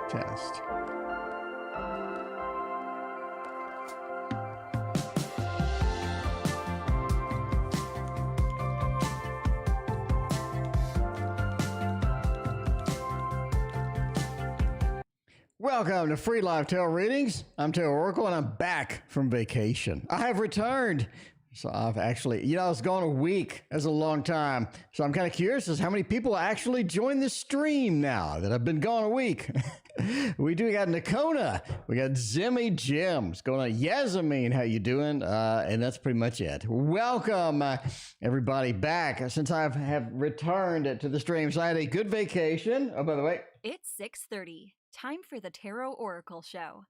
test. Welcome to Free Live Tarot Readings. I'm Tarot Oracle, and I'm back from vacation. I have returned. So I've actually, I was gone a week. That's a long time. So I'm kind of curious as how many people actually join the stream now that I've been gone a week. We got Nakona. We got Zimmy Jim. What's going on? Yasmin, how you doing? And that's pretty much it. Welcome, everybody, back. Since I have returned to the stream, so I had a good vacation. Oh, by the way. It's 6:30. Time for the Tarot Oracle Show.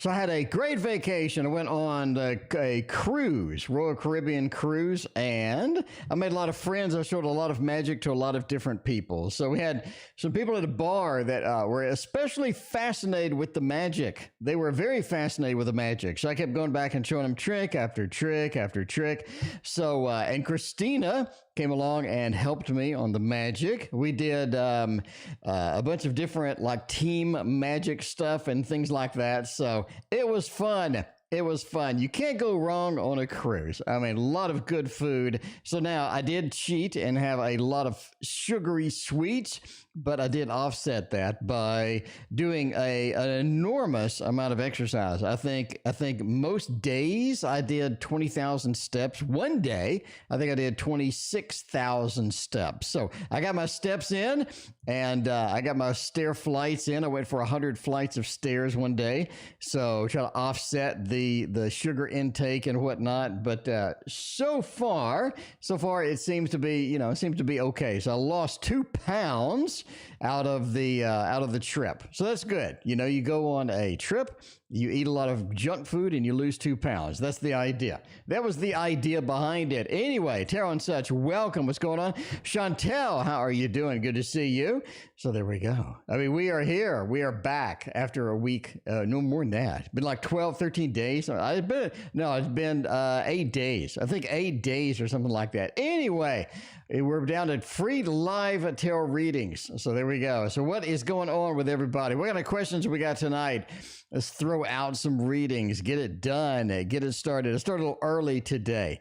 So I had a great vacation. I went on a cruise, Royal Caribbean cruise, and I made a lot of friends. I showed a lot of magic to a lot of different people. So we had some people at a bar that were especially fascinated with the magic. They were very fascinated with the magic. So I kept going back and showing them trick after trick after trick. So, and Christina came along and helped me on the magic. We did a bunch of different like team magic stuff and things like that. So it was fun. It was fun. You can't go wrong on a cruise. I mean, a lot of good food. So now I did cheat and have a lot of sugary sweets, but I did offset that by doing an enormous amount of exercise. I think most days I did 20,000 steps. One day, I think I did 26,000 steps. So I got my steps in, and I got my stair flights in. I went for 100 flights of stairs one day. So try to offset the sugar intake and whatnot. But so far it seems to be, okay. So I lost 2 pounds out of the trip. So that's good. You go on a trip, you eat a lot of junk food, and you lose 2 pounds. That's the idea. That was the idea behind it. Anyway, Tarot and Such, welcome. What's going on? Chantel, how are you doing? Good to see you. So there we go. I mean, we are here. We are back after a week. No more than that. It's been like 12, 13 days. It's been 8 days. I think 8 days or something like that. Anyway, we're down to free live tarot readings. So there we go. So what is going on with everybody? What kind of questions we got tonight? Let's throw out some readings, get it done, get it started. I started a little early today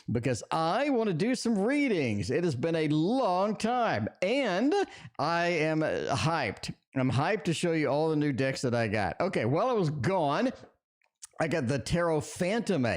because I want to do some readings. It has been a long time, and I am hyped. I'm hyped to show you all the new decks that I got. Okay, while I was gone, I got the Tarot Phantom.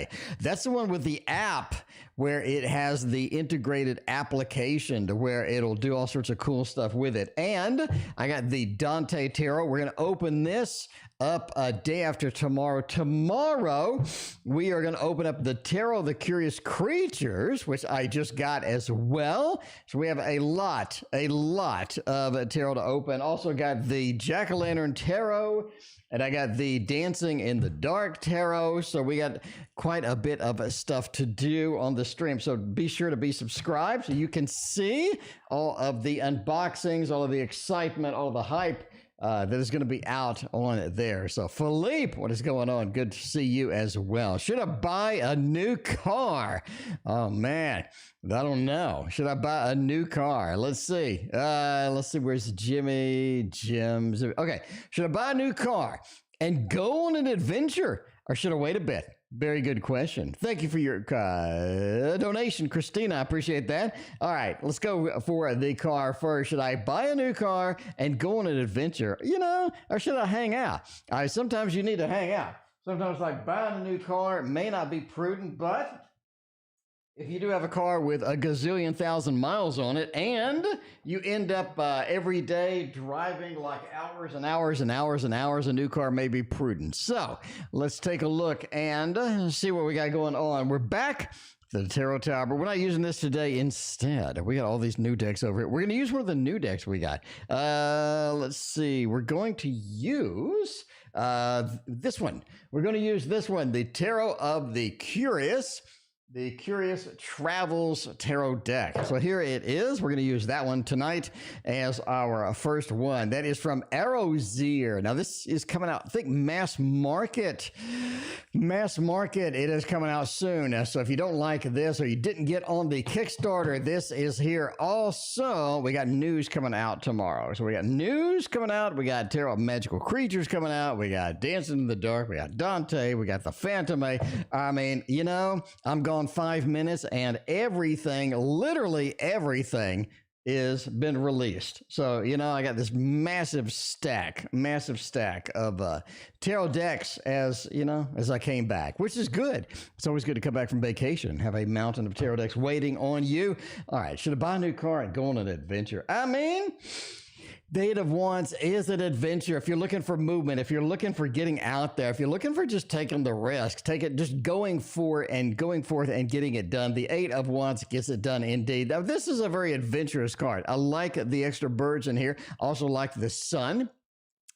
That's the one with the app where it has the integrated application to where it'll do all sorts of cool stuff with it. And I got the Dante Tarot. We're going to open this up a day after tomorrow. Tomorrow, we are going to open up the Tarot of the Curious Creatures, which I just got as well. So we have a lot of tarot to open. Also got the Jack-o'-lantern Tarot, and I got the Dancing in the Dark Tarot. So we got quite a bit of stuff to do on the stream. So be sure to be subscribed so you can see all of the unboxings, all of the excitement, all of the hype that is going to be out on there. So Philippe, what is going on? Good to see you as well. Should I buy a new car? Oh man, I don't know. Should I buy a new car? Let's see. Where's Jim's? Okay. Should I buy a new car and go on an adventure, or should I wait a bit? Very good question. Thank you for your donation, Christina. I appreciate that. All right, let's go for the car first. Should I buy a new car and go on an adventure, or should I hang out? Sometimes you need to hang out. Sometimes like buying a new car may not be prudent, but if you do have a car with a gazillion thousand miles on it and you end up every day driving like hours and hours and hours and hours, a new car may be prudent. So let's take a look and see what we got going on. We're back to the Tarot Tower, but we're not using this today. Instead, we got all these new decks over here. We're going to use one of the new decks we got. Let's see. We're going to use this one. We're going to use this one, the Tarot of the Curious. the Curious Travels Tarot deck. So here it is. We're going to use that one tonight as our first one. That is from Arrowseer. Now this is coming out, I think, mass market. Mass market. It is coming out soon. So if you don't like this or you didn't get on the Kickstarter, this is here. Also, we got news coming out tomorrow. So we got news coming out. We got Tarot Magical Creatures coming out. We got Dancing in the Dark. We got Dante. We got the Phantom. I mean, you know, I'm gone 5 minutes and everything, literally everything, is been released. So, you know, I got this massive stack of tarot decks as, you know, as I came back, which is good. It's always good to come back from vacation, have a mountain of tarot decks waiting on you. All right, should I buy a new car and go on an adventure? I mean, the Eight of Wands is an adventure. If you're looking for movement, if you're looking for getting out there, if you're looking for just taking the risk, just going forth and getting it done, the Eight of Wands gets it done indeed. Now, this is a very adventurous card. I like the extra birds in here. Also like the sun.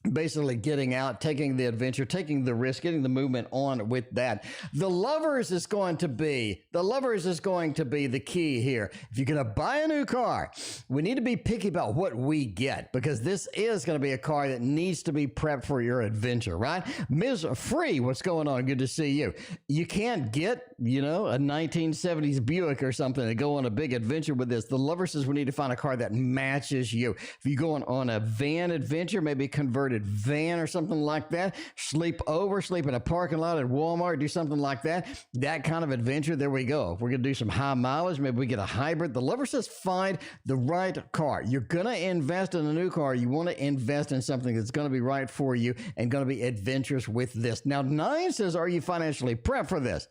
Basically getting out, taking the adventure, taking the risk, getting the movement on with that. The Lovers is going to be the key here. If you're going to buy a new car, we need to be picky about what we get, because this is going to be a car that needs to be prepped for your adventure, right? Ms. Free, what's going on? Good to see you. You can't get, you know, a 1970s Buick or something to go on a big adventure with this. The Lover says we need to find a car that matches you. If you're going on a van adventure, maybe converted van or something like that, sleep in a parking lot at Walmart, do something like that, that kind of adventure, there we go. If we're going to do some high mileage, maybe we get a hybrid. The Lover says find the right car. You're going to invest in a new car. You want to invest in something that's going to be right for you and going to be adventurous with this. Now, 9 says, are you financially prepped for this?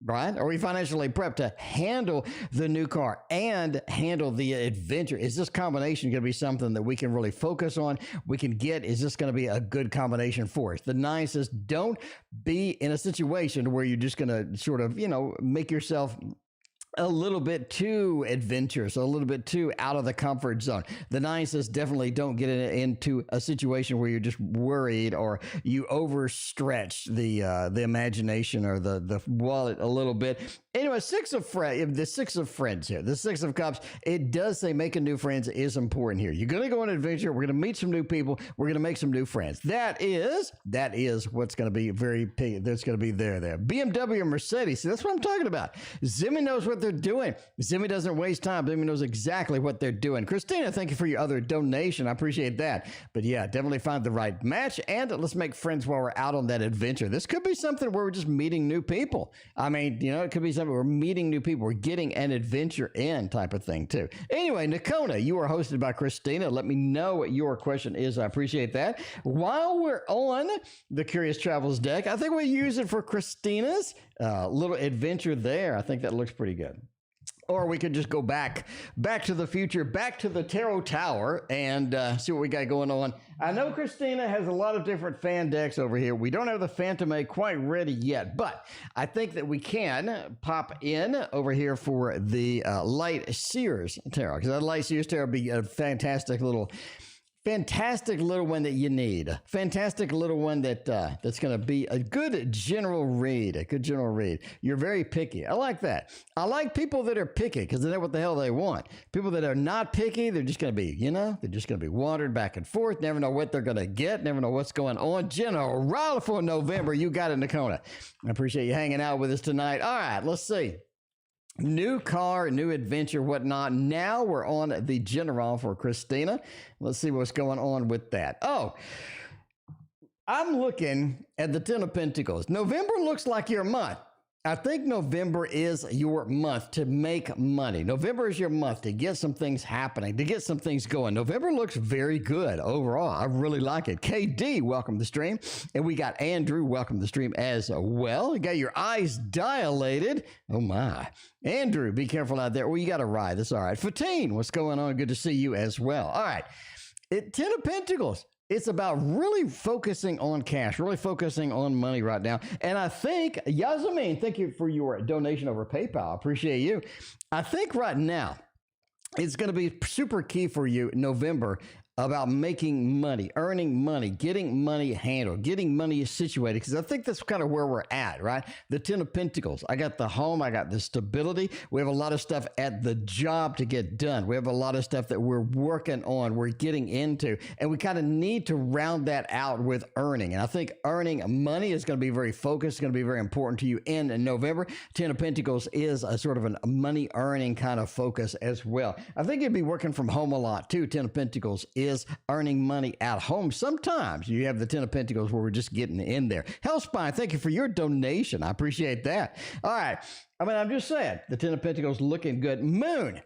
Right? Are we financially prepped to handle the new car and handle the adventure? Is this combination going to be something that we can really focus on? We can get, is this going to be a good combination for us? The 9 says, don't be in a situation where you're just going to sort of, you know, make yourself a little bit too adventurous, a little bit too out of the comfort zone. The 9 says definitely don't get into a situation where you're just worried or you overstretch the imagination or the wallet a little bit. Anyway, the 6 of Friends here, the 6 of Cups, it does say making new friends is important here. You're going to go on an adventure. We're going to meet some new people. We're going to make some new friends. That is what's going to be that's going to be there. BMW and Mercedes. See, that's what I'm talking about. Zimmy knows what they're doing. Zimmy doesn't waste time. Zimmy knows exactly what they're doing. Christina, thank you for your other donation. I appreciate that. But yeah, definitely find the right match and let's make friends while we're out on that adventure. This could be something where we're just meeting new people. I mean, you know, it could be something we're meeting new people. We're getting an adventure in type of thing too. Anyway, Nakona, you are hosted by Christina. Let me know what your question is. I appreciate that. While we're on the Curious Travels deck, I think we use it for Christina's little adventure there. I think that looks pretty good. Or we could just go back to the future, back to the Tarot Tower and see what we got going on. I know Christina has a lot of different fan decks over here. We don't have the Phantom quite ready yet, but I think that we can pop in over here for the Light Seers Tarot, because that Light Seers Tarot would be a fantastic little one that you need. Fantastic little one that's going to be a good general read. You're very picky. I like that. I like people that are picky because they know what the hell they want. People that are not picky, they're just going to be, you know, they're just going to be wandered back and forth, never know what they're going to get, never know what's going on. General for November, you got it, Nakona. I appreciate you hanging out with us tonight. All right, let's see. New car, new adventure, whatnot. Now we're on the General for Christina. Let's see what's going on with that. Oh, I'm looking at the 10 of Pentacles. November looks like your month. I think November is your month to make money. November is your month to get some things happening, to get some things going. November looks very good overall. I really like it. KD, welcome to the stream. And we got Andrew, welcome to the stream as well. You got your eyes dilated. Oh my. Andrew, be careful out there. Well, you got a ride. That's all right. Fatine, what's going on? Good to see you as well. All right. 10 of Pentacles. It's about really focusing on cash, really focusing on money right now. And I think, Yasmin, thank you for your donation over PayPal. I appreciate you. I think right now, it's going to be super key for you, November, about making money, earning money, getting money handled, getting money situated, because I think that's kind of where we're at, right? The 10 of Pentacles. I got the home. I got the stability. We have a lot of stuff at the job to get done. We have a lot of stuff that we're working on, we're getting into, and we kind of need to round that out with earning. And I think earning money is going to be very focused, going to be very important to you in November. 10 of Pentacles is a sort of a money earning kind of focus as well. I think you'd be working from home a lot too. 10 of Pentacles is earning money at home. Sometimes you have the 10 of Pentacles where we're just getting in there. Hellspine, thank you for your donation. I appreciate that. All right. I mean, I'm just saying, the 10 of Pentacles looking good. Moon.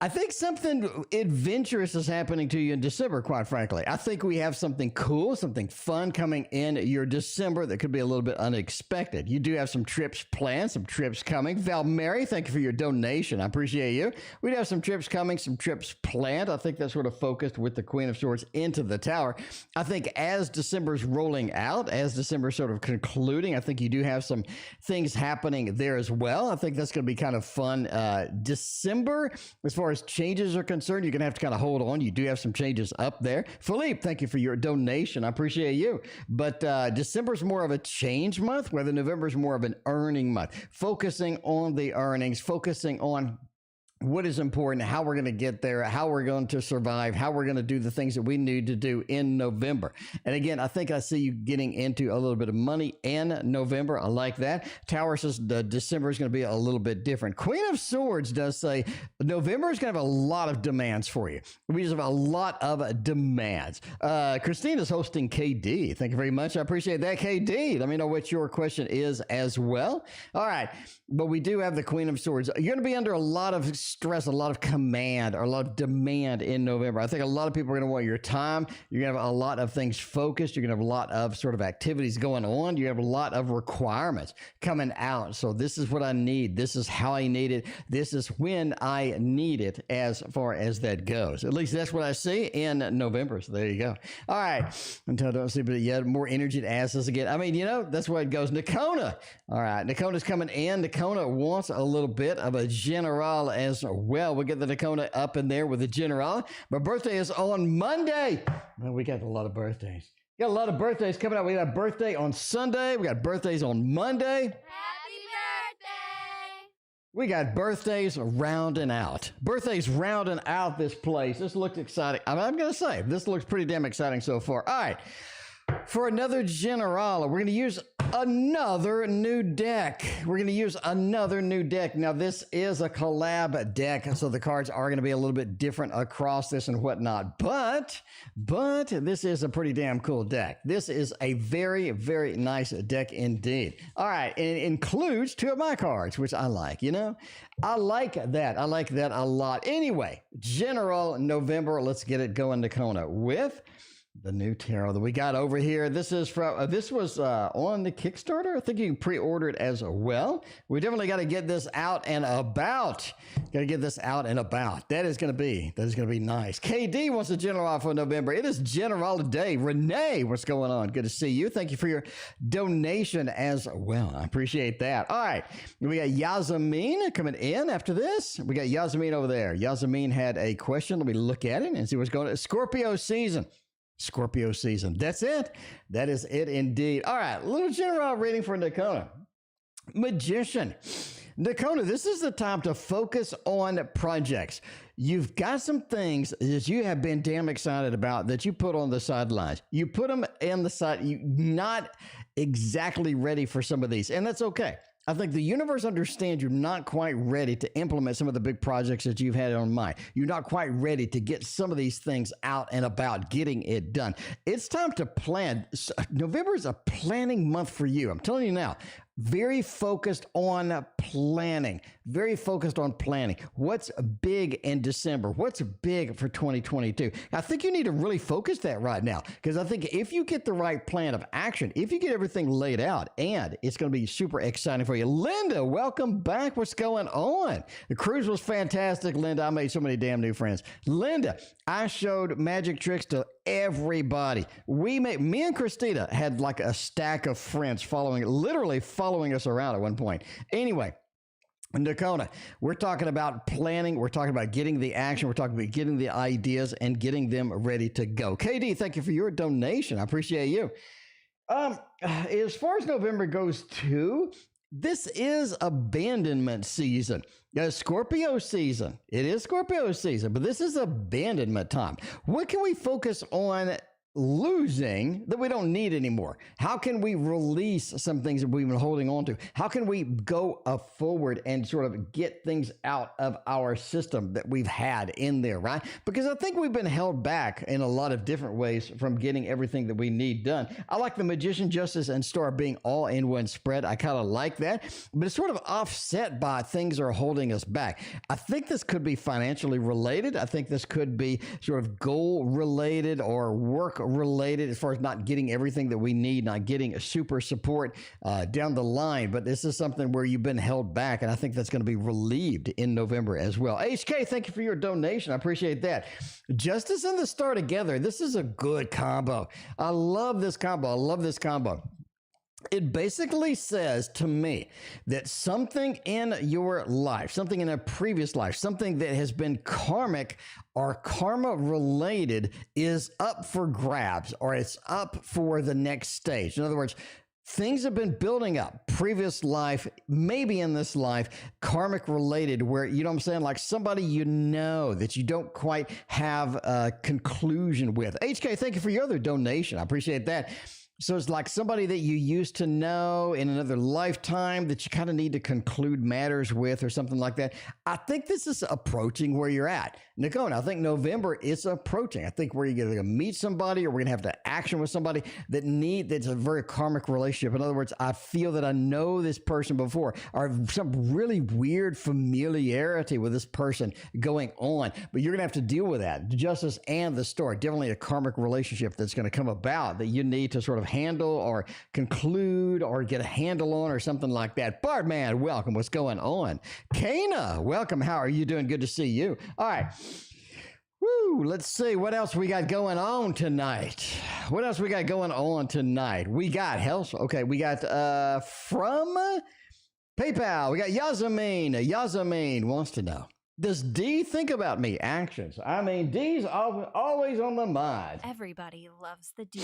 I think something adventurous is happening to you in December, quite frankly. I think we have something cool, something fun coming in your December that could be a little bit unexpected. You do have some trips planned, some trips coming. Val Mary, thank you for your donation. I appreciate you. We do have some trips coming, some trips planned. I think that's sort of focused with the Queen of Swords into the Tower. I think as December's rolling out, as December's sort of concluding, I think you do have some things happening there as well. I think that's going to be kind of fun. December, as far as changes are concerned, you're going to have to kind of hold on. You do have some changes up there. Philippe, thank you for your donation. I appreciate you. But December's more of a change month, whether November's more of an earning month. Focusing on the earnings, focusing on what is important, how we're going to get there, how we're going to survive, how we're going to do the things that we need to do in November. And again, I think I see you getting into a little bit of money in November. I like that. Tower says the December is going to be a little bit different. Queen of Swords does say November is going to have a lot of demands for you. We just have a lot of demands. Christina's hosting KD. Thank you very much. I appreciate that, KD. Let me know what your question is as well. All right. But we do have the Queen of Swords. You're going to be under a lot of stress, a lot of command, or a lot of demand in November. I think a lot of people are going to want your time. You're going to have a lot of things focused. You're going to have a lot of sort of activities going on. You have a lot of requirements coming out. So this is what I need. This is how I need it. This is when I need it as far as that goes. At least that's what I see in November. So there you go. All right. Until I don't see it yet. More energy to ask us again. I mean, you know, that's where it goes. Nakona. All right. Nakona's coming in. Nakona wants a little bit of a general as well. We'll get the Nakona up in there with the general. My birthday is on Monday. Well, we got a lot of birthdays. Got a lot of birthdays coming up. We got a birthday on Sunday. We got birthdays on Monday. Happy birthday! We got birthdays rounding out. Birthdays rounding out this place. This looks exciting. I'm going to say, this looks pretty damn exciting so far. All right. For another general, we're going to use another new deck. We're going to use another new deck. Now, this is a collab deck, so the cards are going to be a little bit different across this and whatnot. But this is a pretty damn cool deck. This is a very, very nice deck indeed. All right, and it includes two of my cards, which I like, you know? I like that. I like that a lot. Anyway, General November, let's get it going, Nakona, with the new tarot that we got over here. This is from, this was on the Kickstarter. I think you can pre-order it as well. We definitely got to get this out and about. Got to get this out and about. That is going to be nice. KD wants a general for November. It is general day. Renee, what's going on? Good to see you. Thank you for your donation as well. I appreciate that. All right. We got Yasamine coming in after this. We got Yasamine over there. Yasamine had a question. Let me look at it and see what's going on. Scorpio season. Scorpio season. That's it. That is it indeed. All right. Little general reading for Nakona. Magician. Nakona, this is the time to focus on projects. You've got some things that you have been damn excited about that you put on the sidelines. You put them in the side. You're not exactly ready for some of these, and that's okay. I think the universe understands you're not quite ready to implement some of the big projects that you've had on mind. You're not quite ready to get some of these things out and about, getting it done. It's time to plan. November is a planning month for you. I'm telling you now. Very focused on planning. Very focused on planning. What's big in December? What's big for 2022? I think you need to really focus that right now, because I think if you get the right plan of action, if you get everything laid out, and it's going to be super exciting for you. Linda, welcome back. What's going on? The cruise was fantastic, Linda. I made so many damn new friends. Linda, I showed magic tricks to everybody. Me and Christina had like a stack of friends literally following us around at one point. Anyway, Nakona, we're talking about planning. We're talking about getting the action. We're talking about getting the ideas and getting them ready to go. KD, thank you for your donation. I appreciate you. As far as November goes too, this is abandonment season. Scorpio season. It is Scorpio season, but this is abandonment time. What can we focus on losing that we don't need anymore? How can we release some things that we've been holding on to? How can we go forward and sort of get things out of our system that we've had in there, right? Because I think we've been held back in a lot of different ways from getting everything that we need done. I like the Magician, Justice, and Star being all in one spread. I kind of like that, but it's sort of offset by things are holding us back. I think this could be financially related. I think this could be sort of goal related or work related as far as not getting everything that we need, not getting a super support down the line. But this is something where you've been held back, and I think that's going to be relieved in November as well. HK, thank you for your donation. I appreciate that. Justice and the Star together. This is a good combo. I love this combo. I love this combo. It basically says to me that something in your life, something in a previous life, something that has been karmic or karma related is up for grabs, or it's up for the next stage. In other words, things have been building up, previous life, maybe in this life, karmic related, where, you know what I'm saying, like somebody you know that you don't quite have a conclusion with. HK, thank you for your other donation. I appreciate that. So it's like somebody that you used to know in another lifetime that you kind of need to conclude matters with or something like that. I think this is approaching where you're at. Nicole, I think November is approaching. I think we're going to meet somebody, or we're going to have to action with somebody that's a very karmic relationship. In other words, I feel that I know this person before, or some really weird familiarity with this person going on, but you're going to have to deal with that. The Justice and the Star, definitely a karmic relationship that's going to come about that you need to sort of handle or conclude or get a handle on or something like that. Bartman, welcome. What's going on? Kana, welcome. How are you doing? Good to see you. All right. Woo, let's see what else we got going on tonight. What else we got going on tonight? We got health. Okay, we got from PayPal. We got Yasamine. Yasamine wants to know, does D think about me? Actions. I mean, D's always on the mind. Everybody loves the D.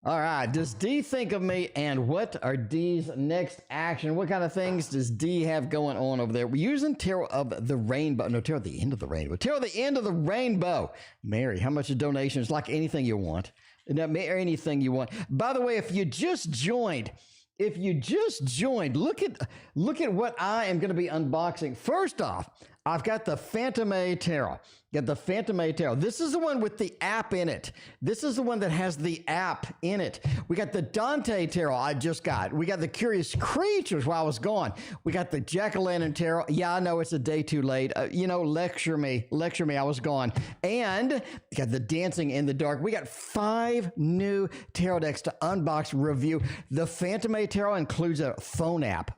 All right. Does D think of me, and what are D's next action? What kind of things does D have going on over there? We're using Tarot of the Rainbow. No, Tarot of the End of the Rainbow. Tarot of the End of the Rainbow. Mary, how much a donation is? Like anything you want. Anything you want. By the way, if you just joined, look at what I am going to be unboxing. First off, I've got the Phantom A Tarot. Got the Phantom A Tarot. This is the one with the app in it. This is the one that has the app in it. We got the Dante Tarot I just got. We got the Curious Creatures while I was gone. We got the Jack-o'-lantern Tarot. Yeah, I know it's a day too late. Lecture me. I was gone. And we got the Dancing in the Dark. We got 5 new tarot decks to unbox, review. The Phantom A Tarot includes a phone app.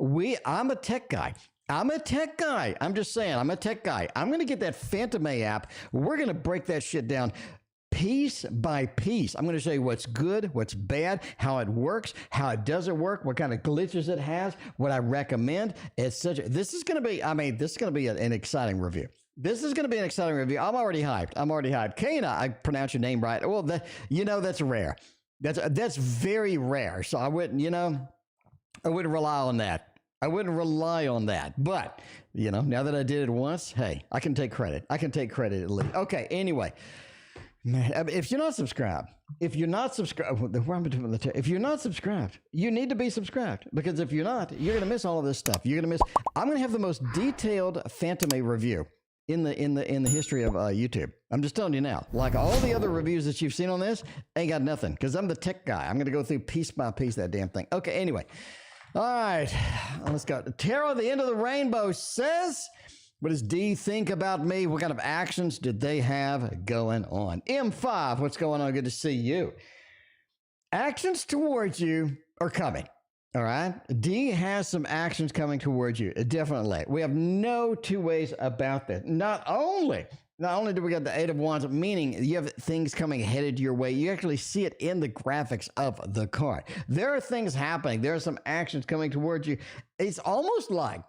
I'm a tech guy. I'm just saying, I'm a tech guy. I'm going to get that Phantom A app. We're going to break that shit down piece by piece. I'm going to show you what's good, what's bad, how it works, how it doesn't work, what kind of glitches it has, what I recommend, etc. This is going to be an exciting review. I'm already hyped. Kana, I pronounce your name right. Well, that's rare. That's very rare. So I wouldn't rely on that. But, now that I did it once, hey, I can take credit. At least. Okay, anyway. Man, if you're not subscribed, you need to be subscribed, because if you're not, you're going to miss all of this stuff. I'm going to have the most detailed Phantom A review in the history of YouTube. I'm just telling you now, like all the other reviews that you've seen on this ain't got nothing, because I'm the tech guy. I'm going to go through piece by piece that damn thing. Okay, anyway. All right, let's go. Tarot of the End of the Rainbow says, what does D think about me? What kind of actions did they have going on? M5, what's going on? Good to see you. Actions towards you are coming. All right. D has some actions coming towards you. Definitely. We have no two ways about that. Not only do we got the 8 of Wands, meaning you have things coming headed your way, you actually see it in the graphics of the card. There are things happening. There are some actions coming towards you. It's almost like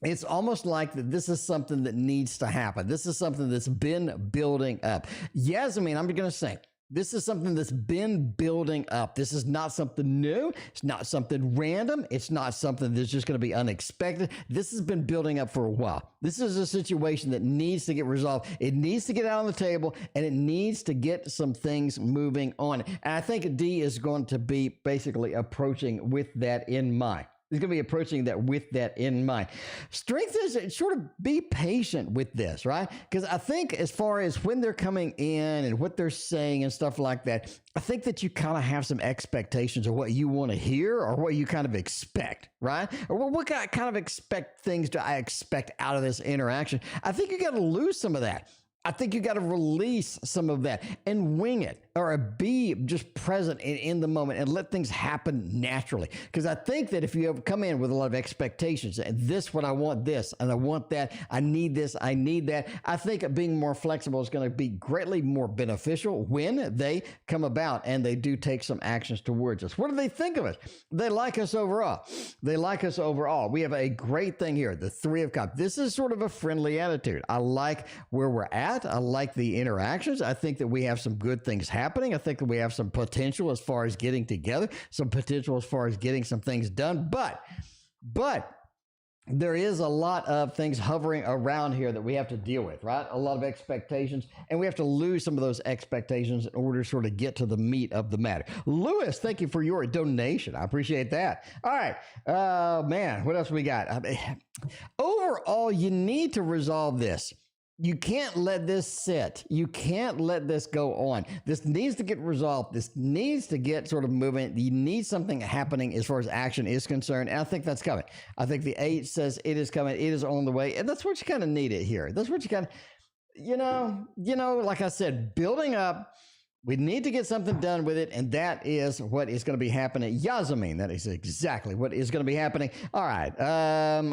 it's almost like that this is something that needs to happen. This is something that's been building up. Yasmin, I'm going to say, this is something that's been building up. This is not something new. It's not something random. It's not something that's just going to be unexpected. This has been building up for a while. This is a situation that needs to get resolved. It needs to get out on the table, and it needs to get some things moving on. And I think D is going to be basically approaching with that in mind. He's going to be approaching that with that in mind. Strength is sort of be patient with this, right? Because I think as far as when they're coming in and what they're saying and stuff like that, I think that you kind of have some expectations of what you want to hear or what you kind of expect, right? Or what kind of expect things do I expect out of this interaction? I think you got to lose some of that. I think you got to release some of that and wing it, or be just present in the moment and let things happen naturally. Because I think that if you have come in with a lot of expectations, and this, what I want this, and I want that, I need this, I need that, I think being more flexible is going to be greatly more beneficial when they come about and they do take some actions towards us. What do they think of us? They like us overall. They like us overall. We have a great thing here, the Three of Cups. This is sort of a friendly attitude. I like where we're at. I like the interactions. I think that we have some good things happening. I think that we have some potential as far as getting together, some potential as far as getting some things done. But there is a lot of things hovering around here that we have to deal with, right? A lot of expectations, and we have to lose some of those expectations in order to sort of get to the meat of the matter. Lewis, thank you for your donation. I appreciate that. All right. Man, what else we got? Overall, you need to resolve this. You can't let this sit. You can't let this go on. This needs to get resolved. This needs to get sort of moving. You need something happening as far as action is concerned. And I think that's coming. I think the 8 says it is coming. It is on the way. And that's what you kind of need it here. That's what you kind of, you know, like I said, building up. We need to get something done with it, and that is what is going to be happening. Yasmin, that is exactly what is going to be happening. All right,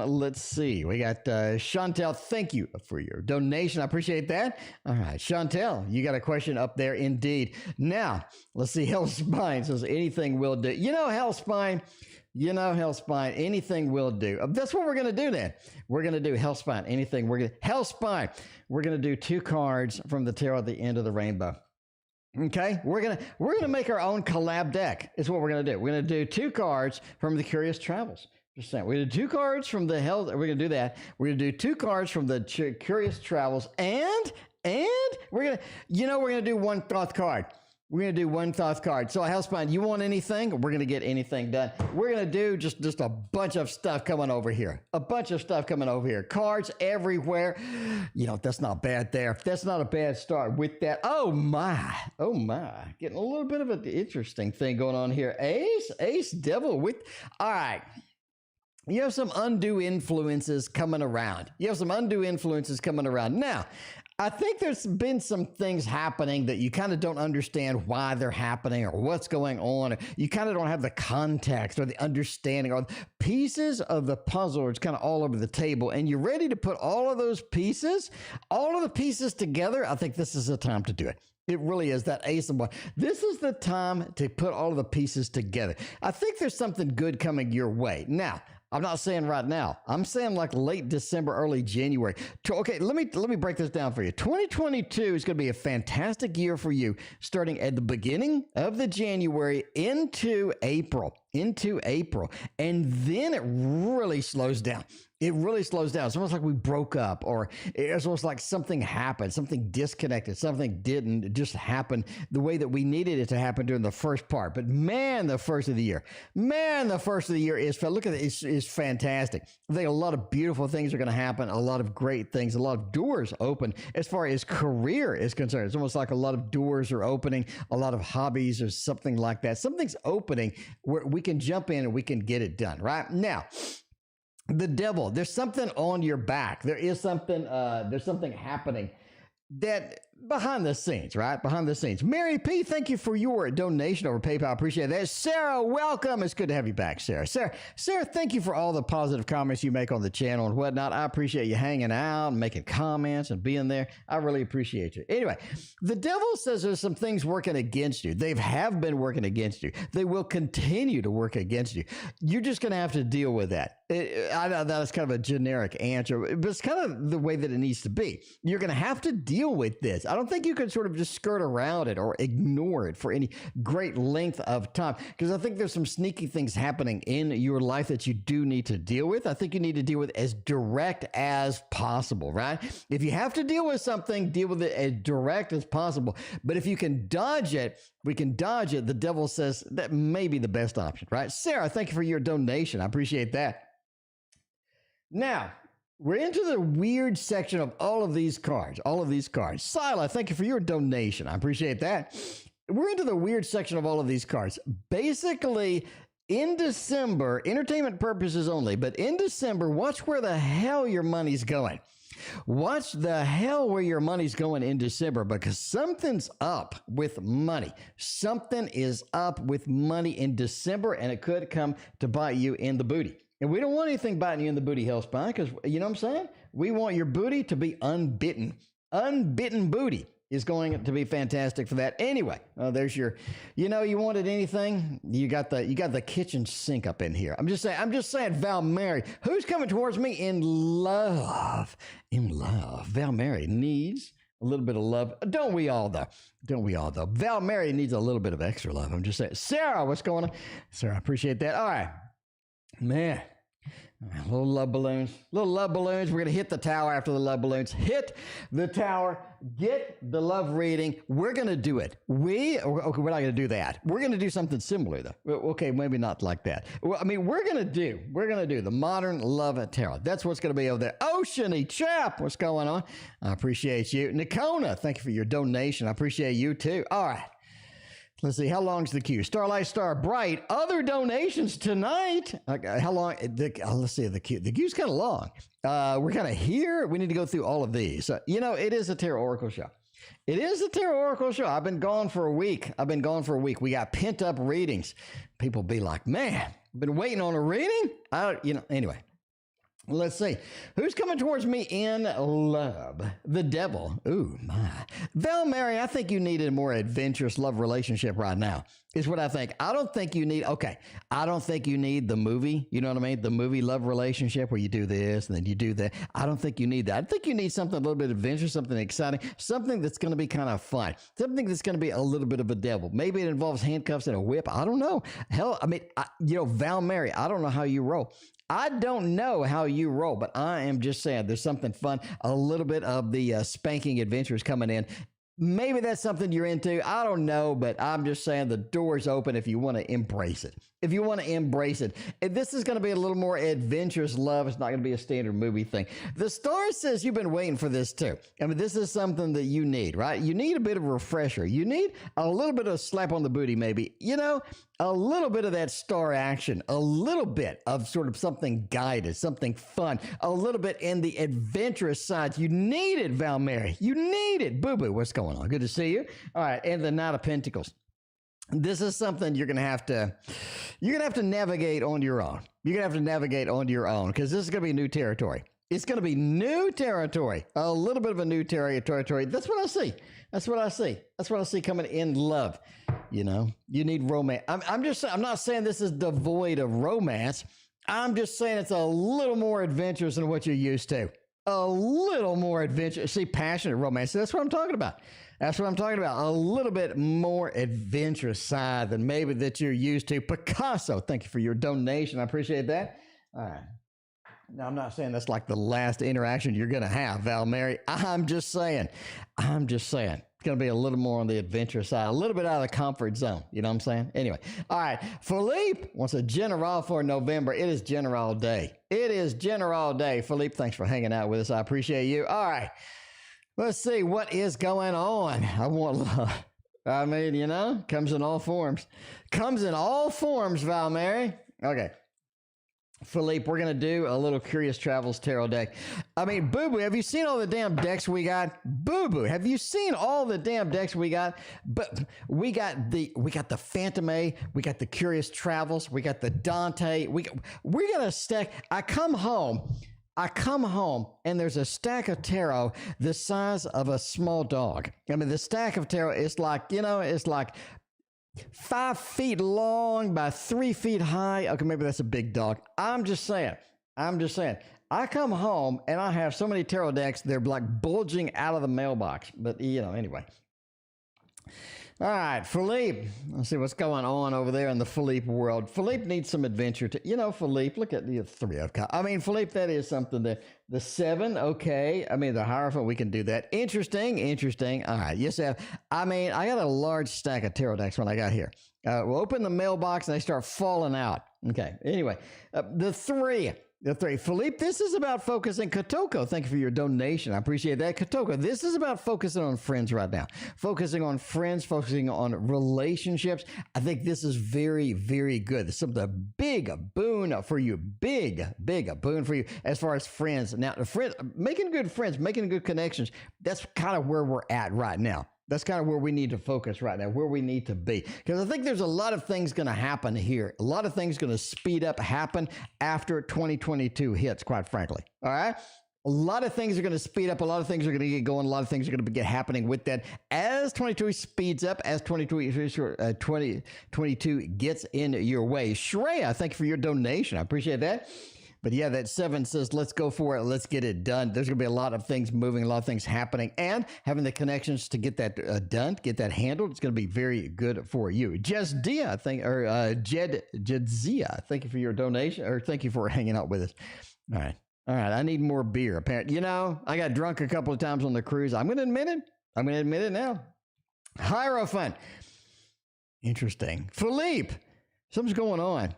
let's see. We got Chantel. Thank you for your donation. I appreciate that. All right, Chantel, you got a question up there indeed. Now, let's see. Hellspine says anything will do. Hellspine, anything will do. That's what we're going to do then. We're going to do Hellspine, anything. Hellspine, we're going to do 2 cards from the tarot at the end of the rainbow. Okay, we're gonna make our own collab deck. Is what we're gonna do. We're gonna do 2 cards from the Curious Travels. Just saying, we're gonna do 2 cards from the Hell. We're gonna do that. We're gonna do 2 cards from the Curious Travels, and we're gonna do 1 Thoth card. We're going to do 1 Thoth card. So, Hellspine, you want anything? We're going to get anything done. We're going to do just a bunch of stuff coming over here. A bunch of stuff coming over here. Cards everywhere. That's not bad there. That's not a bad start with that. Oh, my. Getting a little bit of an interesting thing going on here. Ace, Devil with... All right. You have some undue influences coming around. Now, I think there's been some things happening that you kind of don't understand why they're happening or what's going on. You kind of don't have the context or the understanding or pieces of the puzzle. It's kind of all over the table, and you're ready to put all of the pieces together. I think this is the time to do it. It really is, that Ace of Wands. This is the time to put all of the pieces together. I think there's something good coming your way. Now, I'm not saying right now. I'm saying like late December, early January. Okay, let me break this down for you. 2022 is going to be a fantastic year for you, starting at the beginning of the January into April. And then it really slows down. It's almost like we broke up, or it's almost like something happened, something disconnected, something didn't just happen the way that we needed it to happen during the first part. But man, the first of the year is, look at it, it's fantastic. I think a lot of beautiful things are going to happen, a lot of great things, a lot of doors open as far as career is concerned. It's almost like a lot of doors are opening, a lot of hobbies or something like that. Something's opening where we can jump in and we can get it done right now. The Devil, there's something on your back. There's something happening that behind the scenes, right? Behind the scenes. Mary P., thank you for your donation over PayPal. Appreciate that. Sarah, welcome. It's good to have you back, Sarah. Sarah, thank you for all the positive comments you make on the channel and whatnot. I appreciate you hanging out and making comments and being there. I really appreciate you. Anyway, the devil says there's some things working against you. They have been working against you. They will continue to work against you. You're just going to have to deal with that. I know that's kind of a generic answer, but it's kind of the way that it needs to be. You're going to have to deal with this. I don't think you can sort of just skirt around it or ignore it for any great length of time, because I think there's some sneaky things happening in your life that you do need to deal with. I think you need to deal with as direct as possible, right? If you have to deal with something, deal with it as direct as possible. But if you can dodge it, we can dodge it. The devil says that may be the best option, right? Sarah, thank you for your donation. I appreciate that. Now, we're into the weird section of all of these cards. Sila, thank you for your donation. I appreciate that. We're into the weird section of all of these cards. Basically, in December, entertainment purposes only, but in December, watch where the hell your money's going. Watch the hell where your money's going in December, because something's up with money. Something is up with money in December, and it could come to bite you in the booty. And we don't want anything biting you in the booty, Hellspine, because, you know what I'm saying? We want your booty to be unbitten. Unbitten booty is going to be fantastic for that. Anyway, there's your, you wanted anything? You got the kitchen sink up in here. I'm just saying, Val Mary, who's coming towards me in love? Val Mary needs a little bit of love. Don't we all, though? Val Mary needs a little bit of extra love. I'm just saying. Sarah, what's going on? Sarah, I appreciate that. All right. Man, little love balloons. We're going to hit the tower after the love balloons. Hit the tower. Get the love reading. We're going to do it. We're not going to do that. We're going to do something similar, though. Okay, maybe not like that. Well, I mean, we're going to do the modern love tarot. That's what's going to be over there. Oceany Chap, what's going on? I appreciate you. Nikona, thank you for your donation. I appreciate you, too. All right. Let's see, how long's the queue? Starlight Star Bright, other donations tonight. How long? Let's see, the queue. The queue's kind of long. We're kind of here. We need to go through all of these. It is a Tarot Oracle show. I've been gone for a week. We got pent up readings. People be like, man, been waiting on a reading? Anyway. Let's see. Who's coming towards me in love? The devil. Ooh, my. Val Mary, I think you need a more adventurous love relationship right now, is what I think. I don't think you need the movie, you know what I mean? The movie love relationship where you do this and then you do that. I don't think you need that. I think you need something a little bit adventurous, something exciting, something that's going to be kind of fun, something that's going to be a little bit of a devil. Maybe it involves handcuffs and a whip. I don't know. Hell, Val Mary, I don't know how you roll. But I am just saying there's something fun, a little bit of the spanking adventures coming in. Maybe that's something you're into. I don't know, but I'm just saying the door's open if you want to embrace it. And this is going to be a little more adventurous love. It's not going to be a standard movie thing. The star says you've been waiting for this too. I mean, this is something that you need, right? You need a bit of a refresher. You need a little bit of a slap on the booty, maybe. A little bit of that star action, a little bit of sort of something guided, something fun, a little bit in the adventurous side. You need it, Val Mary. You need it. Boo-boo, what's going on? Good to see you. All right, and the Knight of Pentacles. This is something you're going to have to navigate on your own. Because this is going to be new territory. It's going to be new territory, a little bit of a new territory. That's what I see coming in love. You need romance. I'm not saying this is devoid of romance. I'm just saying it's a little more adventurous than what you're used to. A little more adventurous. See, passionate romance. That's what I'm talking about. A little bit more adventurous side than maybe that you're used to. Picasso, thank you for your donation. I appreciate that. All right. Now, I'm not saying that's like the last interaction you're going to have, Val Mary. I'm just saying. It's going to be a little more on the adventurous side, a little bit out of the comfort zone. You know what I'm saying? Anyway. All right. Philippe wants a general for November. It is General Day. Philippe, thanks for hanging out with us. I appreciate you. All right. Let's see what is going on. I want love. I mean, comes in all forms. Val Mary. Okay. Philippe, we're going to do a little Curious Travels tarot deck. I mean, Boo Boo, have you seen all the damn decks we got? Boo Boo, have you seen all the damn decks we got? But we got the Phantom, we got the Curious Travels, we got the Dante. We're going to stack. I come home and there's a stack of tarot the size of a small dog. I mean, the stack of tarot is like, it's like 5 feet long by 3 feet high. Okay, maybe that's a big dog. I'm just saying. I come home and I have so many tarot decks, they're like bulging out of the mailbox. But, anyway. All right, Philippe. Let's see what's going on over there in the Philippe world. Philippe needs some adventure. Philippe, look at the 3 of cups. I mean, Philippe, that is something that the 7, okay. I mean, the Hierophant, we can do that. Interesting. All right, yes, I mean, I got a large stack of tarot decks when I got here. We'll open the mailbox and they start falling out. Okay, anyway, the 3. Philippe, this is about focusing. Kotoko, thank you for your donation. I appreciate that. Kotoko, this is about focusing on friends right now. Focusing on friends, focusing on relationships. I think this is very, very good. This is a big boon for you. Big boon for you as far as friends. Now, making good friends, making good connections, that's kind of where we're at right now. That's kind of where we need to focus right now, where we need to be. Because I think there's a lot of things going to happen here. A lot of things going to speed up, happen after 2022 hits, quite frankly. All right? A lot of things are going to speed up. A lot of things are going to get going. A lot of things are going to get happening with that. As 2022 speeds up, as 2022 gets in your way. Shreya, thank you for your donation. I appreciate that. But yeah, that 7 says, let's go for it. Let's get it done. There's going to be a lot of things moving, a lot of things happening, and having the connections to get that done, get that handled. It's going to be very good for you. Jedzia, Jedzia, thank you for your donation, or thank you for hanging out with us. All right. I need more beer. Apparently, I got drunk a couple of times on the cruise. I'm going to admit it now. Hierophant. Interesting. Philippe, something's going on.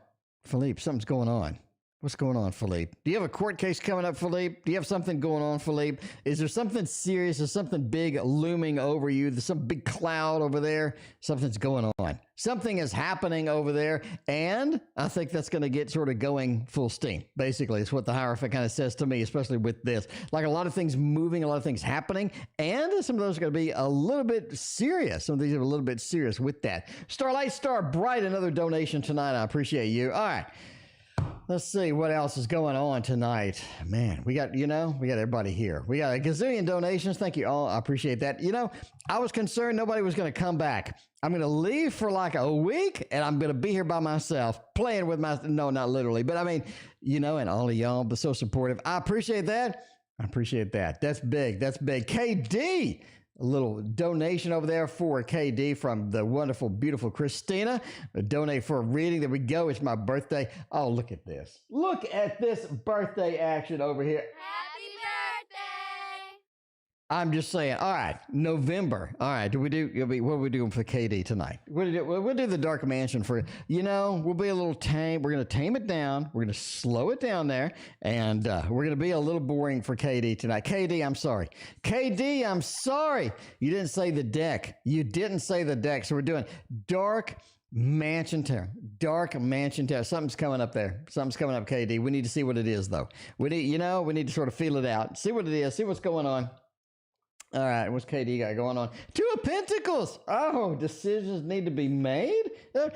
What's going on, Philippe? Do you have a court case coming up, Philippe? Do you have something going on, Philippe? Is there something serious? Is something big looming over you? There's some big cloud over there. Something's going on. Something is happening over there, and I think that's going to get sort of going full steam. Basically, it's what the Hierophant kind of says to me, especially with this. Like a lot of things moving, a lot of things happening, and some of those are going to be a little bit serious. Some of these are a little bit serious with that. Starlight Star Bright, another donation tonight. I appreciate you. All right. Let's see what else is going on tonight. Man, we got everybody here. We got a gazillion donations. Thank you all. I appreciate that. I was concerned nobody was going to come back. I'm going to leave for like a week, and I'm going to be here by myself playing with no, not literally, but I mean, and all of y'all be so supportive. I appreciate that. That's big. KD. A little donation over there for KD from the wonderful, beautiful Christina. Donate for a reading. There we go. It's my birthday. Oh, look at this. Look at this birthday action over here. Happy birthday! I'm just saying. All right, November. All right, what are we doing for KD tonight? We'll do the Dark Mansion for, we'll be a little tame. We're going to tame it down. We're going to slow it down there. And we're going to be a little boring for KD tonight. KD, I'm sorry. KD, I'm sorry. You didn't say the deck. So we're doing Dark Mansion Tarot. Something's coming up there. KD. We need to see what it is, though. We need to sort of feel it out. See what it is. See what's going on. All right, what's KD got going on? 2 of Pentacles. Oh, decisions need to be made. I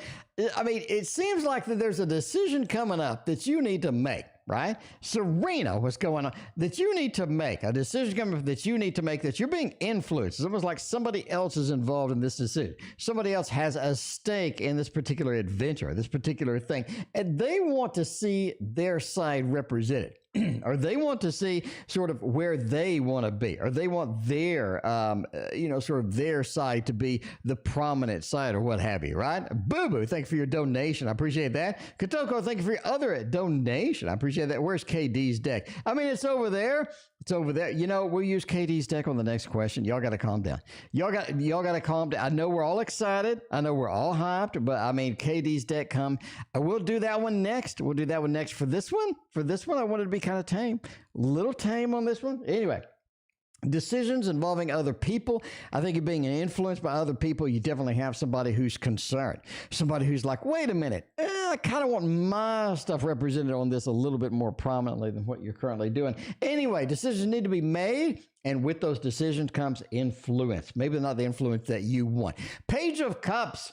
mean, it seems like that there's a decision coming up that you need to make, right? Serena, what's going on? That you need to make. A decision coming up that you need to make, that you're being influenced. It's almost like somebody else is involved in this decision. Somebody else has a stake in this particular adventure, this particular thing, and they want to see their side represented. Or they want to see sort of where they want to be, or they want their, sort of their side to be the prominent side or what have you, right? Boo Boo, thank you for your donation. I appreciate that. Kotoko, thank you for your other donation. I appreciate that. Where's KD's deck? I mean, it's over there. We'll use KD's deck on the next question. Y'all got to calm down. Y'all got to calm down. I know we're all excited. I know we're all hyped, but I mean, KD's deck we'll do that one next. For this one, I wanted to be kind of tame. A little tame on this one. Anyway, Decisions involving other people. I think you're being influenced by other people. You definitely have somebody who's concerned. Somebody who's like, wait a minute, I kind of want my stuff represented on this a little bit more prominently than what you're currently doing. Anyway, decisions need to be made. And with those decisions comes influence. Maybe not the influence that you want. Page of Cups.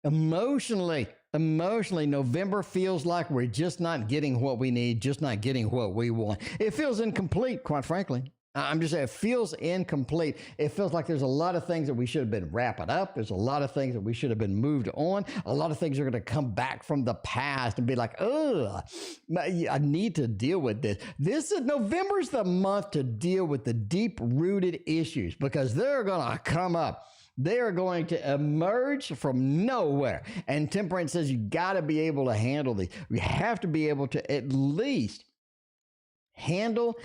Emotionally, November feels like we're just not getting what we need, just not getting what we want. It feels incomplete, quite frankly. I'm just saying it feels incomplete. It feels like there's a lot of things that we should have been wrapping up. There's a lot of things that we should have been moved on. A lot of things are going to come back from the past and be like, ugh, I need to deal with this. November's the month to deal with the deep-rooted issues because they're going to come up. They are going to emerge from nowhere. And Temperance says you got to be able to handle these. You have to be able to at least handle,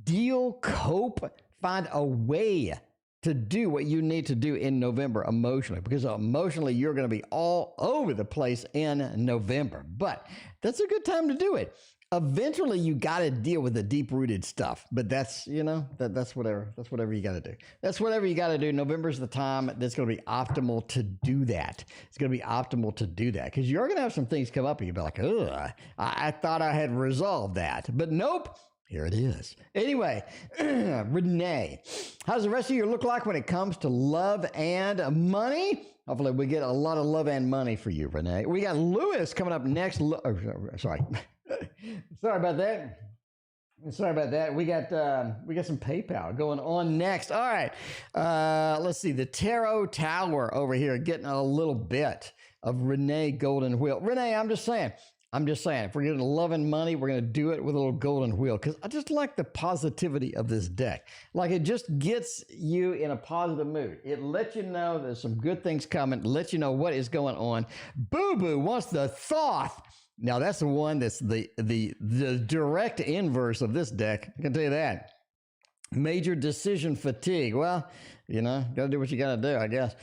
deal, cope, find a way to do what you need to do in November emotionally, because emotionally you're going to be all over the place in November. But that's a good time to do it. Eventually you got to deal with the deep-rooted stuff, but that's, that's whatever you got to do. That's whatever you got to do. November's the time that's going to be optimal to do that. It's going to be optimal to do that because you're going to have some things come up and you'll be like, ugh, I thought I had resolved that, but nope. Here it is. Anyway, Renee, how does the rest of you look like when it comes to love and money? Hopefully we get a lot of love and money for you, Renee. We got Lewis coming up next. Sorry. Sorry about that. We got some PayPal going on next. All right. Let's see. The Tarot Tower over here getting a little bit of Renee Golden Wheel. Renee, I'm just saying, if we're getting love and money, we're going to do it with a little golden wheel because I just like the positivity of this deck. Like it just gets you in a positive mood. It lets you know there's some good things coming, lets you know what is going on. Boo Boo wants the Thoth. Now that's the one that's the direct inverse of this deck. I can tell you that. Major decision fatigue. Well, got to do what you got to do, I guess.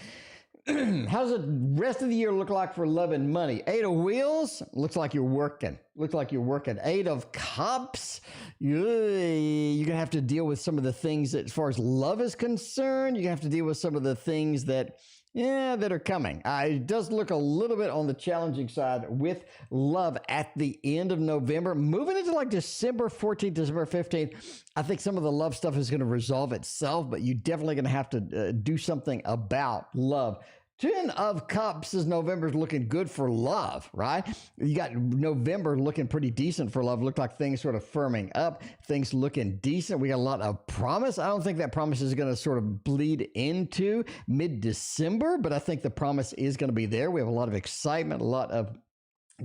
How does the rest of the year look like for love and money? 8 of Wheels, looks like you're working. 8 of Cups, you're going to have to deal with some of the things that, as far as love is concerned, you have to deal with some of the things that are coming. It does look a little bit on the challenging side with love at the end of November. Moving into like December 14th, December 15th, I think some of the love stuff is going to resolve itself, but you definitely going to have to do something about love. 10 of Cups says November's looking good for love, right? You got November looking pretty decent for love. Looked like things sort of firming up, things looking decent. We got a lot of promise. I don't think that promise is going to sort of bleed into mid-December, but I think the promise is going to be there. We have a lot of excitement, a lot of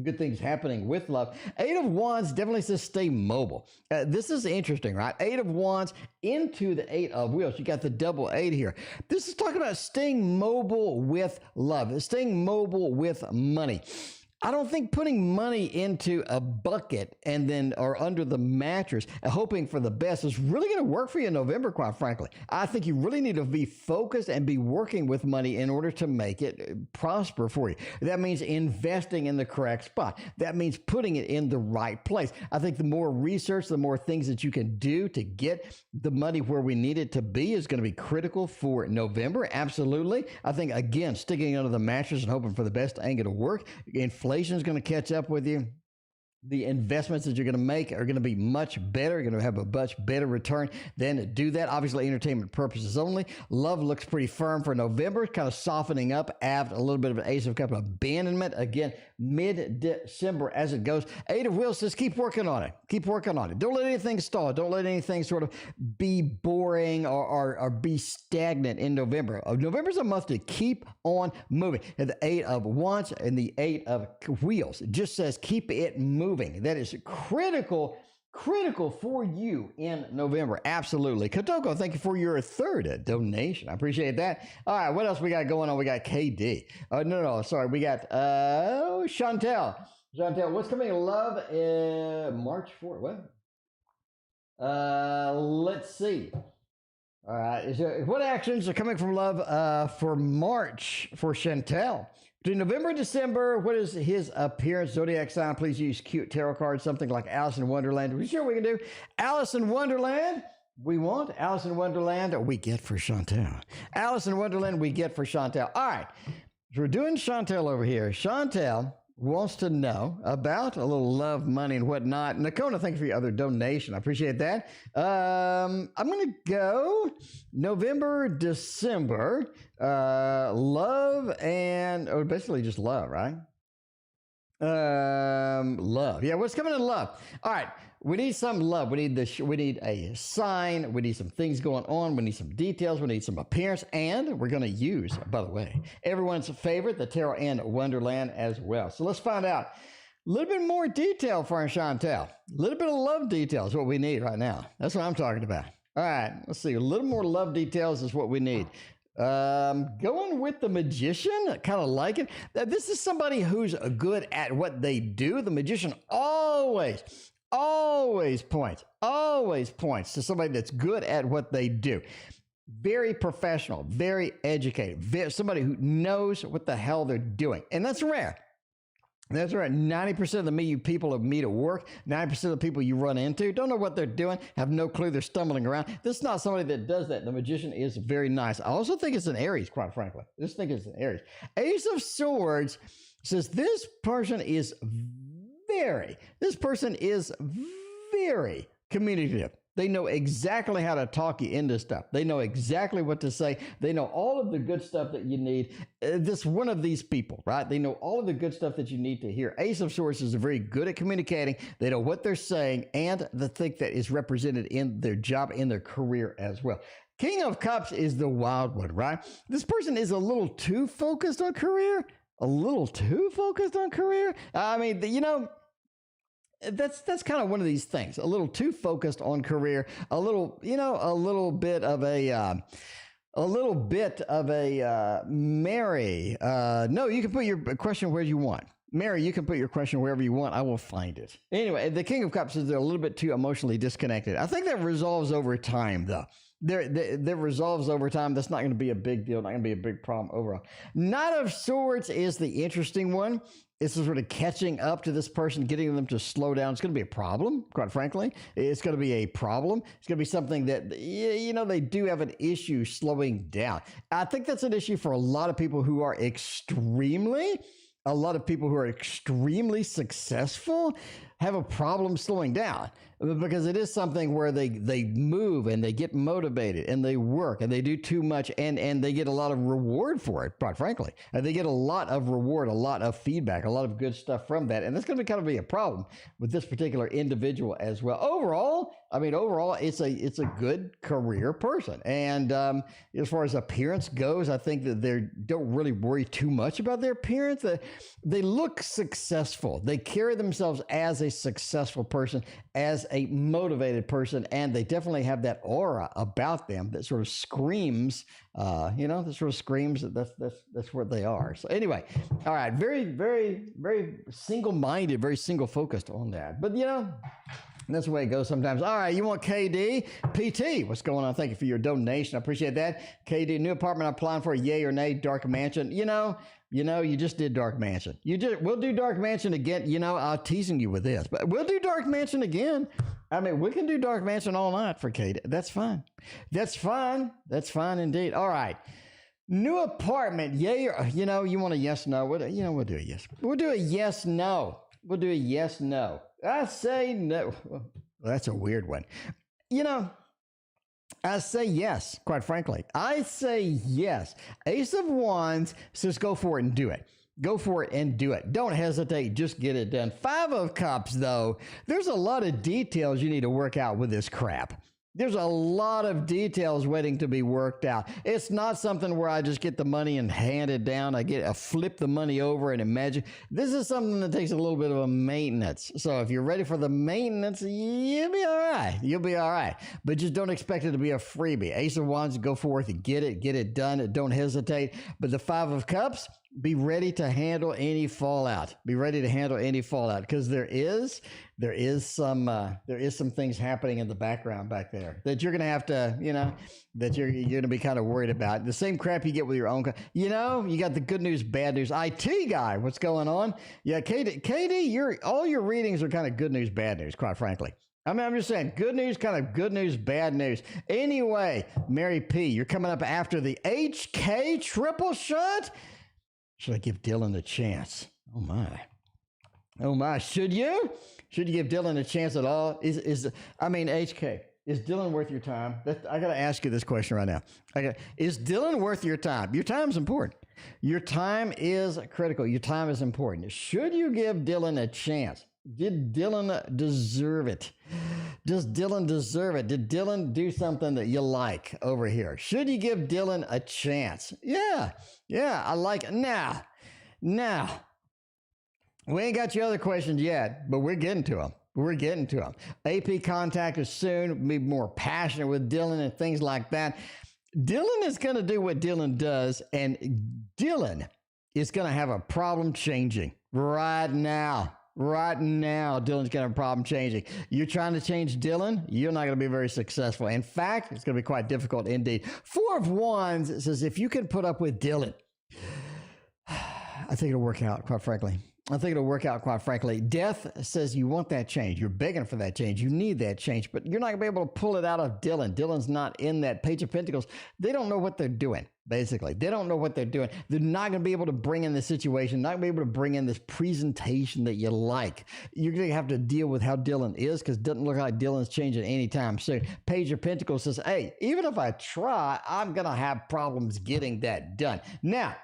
good things happening with love. 8 of Wands definitely says stay mobile. This is interesting, right? 8 of Wands into the 8 of Wheels. You got the double 8 here. This is talking about staying mobile with love, staying mobile with money. I don't think putting money into a bucket and then or under the mattress and hoping for the best is really going to work for you in November, quite frankly. I think you really need to be focused and be working with money in order to make it prosper for you. That means investing in the correct spot. That means putting it in the right place. I think the more research, the more things that you can do to get the money where we need it to be is going to be critical for November. Absolutely. I think, again, sticking under the mattress and hoping for the best ain't going to work. Inflation is going to catch up with you. The investments that you're going to make are going to be much better. You're going to have a much better return than to do that. Obviously, entertainment purposes only. Love looks pretty firm for November, kind of softening up after a little bit of an Ace of Cups abandonment. Again, mid-December as it goes. 8 of Wheels says keep working on it. Keep working on it. Don't let anything stall. Don't let anything sort of be boring or be stagnant in November. November's a month to keep on moving. And the 8 of Wands and the 8 of Wheels. It just says keep it moving. That is critical for you in November. Absolutely. Kotoko, thank you for your third donation. I appreciate that. All right, what else we got going on? We got KD. Sorry. We got Chantel. Chantel, what's coming in love March 4th? What? Let's see. All right. What actions are coming from love for March for Chantel? Between November and December, what is his appearance? Zodiac sign, please use cute tarot cards, something like Alice in Wonderland. Are we sure we can do Alice in Wonderland? We want Alice in Wonderland, we get for Chantel. Alice in Wonderland, we get for Chantel. All right. So we're doing Chantel over here. Chantel wants to know about a little love, money, and whatnot. Nakona, thank you for your other donation. I appreciate that. I'm going to go November, December, love and, basically just love, right? Love. Yeah, what's coming in love? All right. We need some love. We need we need a sign. We need some things going on. We need some details. We need some appearance. And we're going to use, by the way, everyone's favorite, the Tarot and Wonderland as well. So let's find out a little bit more detail for Chantel. A little bit of love details is what we need right now. That's what I'm talking about. All right. Let's see. A little more love details is what we need. Going with the Magician, I kind of like it. This is somebody who's good at what they do. The Magician always points to somebody that's good at what they do. Very professional, very educated, somebody who knows what the hell they're doing. And that's rare. That's right. 90% of the people meet at work, 90% of the people you run into don't know what they're doing, have no clue, they're stumbling around. This is not somebody that does that. The Magician is very nice. I also think it's an Aries, quite frankly. I just think it's an Aries. Ace of Swords says this person is very communicative. They know exactly how to talk you into stuff. They know exactly what to say. They know all of the good stuff that you need. This one of these people, right? They know all of the good stuff that you need to hear. Ace of Swords is very good at communicating. They know what they're saying and the thing that is represented in their job, in their career as well. King of Cups is the wild one, right? This person is a little too focused on career. A little too focused on career. I mean, that's kind of one of these things. A little too focused on career. A little bit of a Mary. No, you can put your question where you want. Mary, you can put your question wherever you want. I will find it. Anyway, the King of Cups is they're a little bit too emotionally disconnected. I think that resolves over time, though. That resolves over time. That's not going to be a big deal. Not going to be a big problem overall. Knight of Swords is the interesting one. It's sort of catching up to this person, getting them to slow down. It's going to be a problem, quite frankly. It's going to be a problem. It's going to be something that, they do have an issue slowing down. I think that's an issue for a lot of people who are extremely successful have a problem slowing down, because it is something where they move and they get motivated and they work and they do too much and they get a lot of reward for it, quite frankly. They get a lot of reward, a lot of feedback, a lot of good stuff from that. And that's going to kind of be a problem with this particular individual as well. Overall, it's a good career person. And as far as appearance goes, I think that they don't really worry too much about their appearance. They look successful. They carry themselves as a successful person, as a motivated person, and they definitely have that aura about them that sort of screams, that that's what they are. So anyway, all right, very, very, very single-minded, very single-focused on that. But that's the way it goes sometimes. All right, you want KD? PT, what's going on? Thank you for your donation. I appreciate that. KD, new apartment I'm applying for, yay or nay, Dark Mansion. You just did Dark Mansion. We'll do Dark Mansion again. I'm teasing you with this, but we'll do Dark Mansion again. I mean, we can do Dark Mansion all night for KD. That's fine. That's fine. That's fine indeed. All right. New apartment, yay or, you want a yes, no? We'll do a yes. We'll do a yes, no. We'll do a yes, no. I say no. Well, that's a weird one. I say yes, quite frankly. I say yes. Ace of Wands says go for it and do it. Go for it and do it. Don't hesitate. Just get it done. Five of Cups, though, there's a lot of details you need to work out with this crap. There's a lot of details waiting to be worked out. It's not something where I just get the money and hand it down. I flip the money over and imagine. This is something that takes a little bit of a maintenance. So if you're ready for the maintenance, you'll be all right. You'll be all right. But just don't expect it to be a freebie. Ace of Wands, go forth and get it done. Don't hesitate. But the Five of Cups, be ready to handle any fallout. Be ready to handle any fallout, because there is some things happening in the background back there that you're going to have to, that you're going to be kind of worried about. The same crap you get with your own, you got the good news, bad news. IT guy, what's going on? Yeah, Katie, all your readings are kind of good news, bad news, quite frankly. I mean, I'm just saying, good news, kind of good news, bad news. Anyway, Mary P., you're coming up after the HK triple shot. Should I give Dylan a chance? Oh, my. Oh, my. Should you? Should you give Dylan a chance at all? HK, is Dylan worth your time? I got to ask you this question right now. Is Dylan worth your time? Your time's important. Your time is critical. Your time is important. Should you give Dylan a chance? Did Dylan deserve it? Does Dylan deserve it? Did Dylan do something that you like over here? Should you give Dylan a chance? Yeah, I like it. Now, we ain't got your other questions yet, but we're getting to them. AP contact is soon, be more passionate with Dylan and things like that. Dylan is going to do what Dylan does, and Dylan is going to have a problem changing right now. Right now, Dylan's going to have a problem changing. You're trying to change Dylan, you're not going to be very successful. In fact, it's going to be quite difficult indeed. 4 of Wands says, if you can put up with Dylan, I think it'll work out, quite frankly. Death says you want that change. You're begging for that change. You need that change, but you're not going to be able to pull it out of Dylan. Dylan's not in that Page of Pentacles. They don't know what they're doing, basically. They don't know what they're doing. They're not going to be able to bring in the situation, not going to be able to bring in this presentation that you like. You're going to have to deal with how Dylan is, because it doesn't look like Dylan's changing anytime soon. Page of Pentacles says, hey, even if I try, I'm going to have problems getting that done. Now,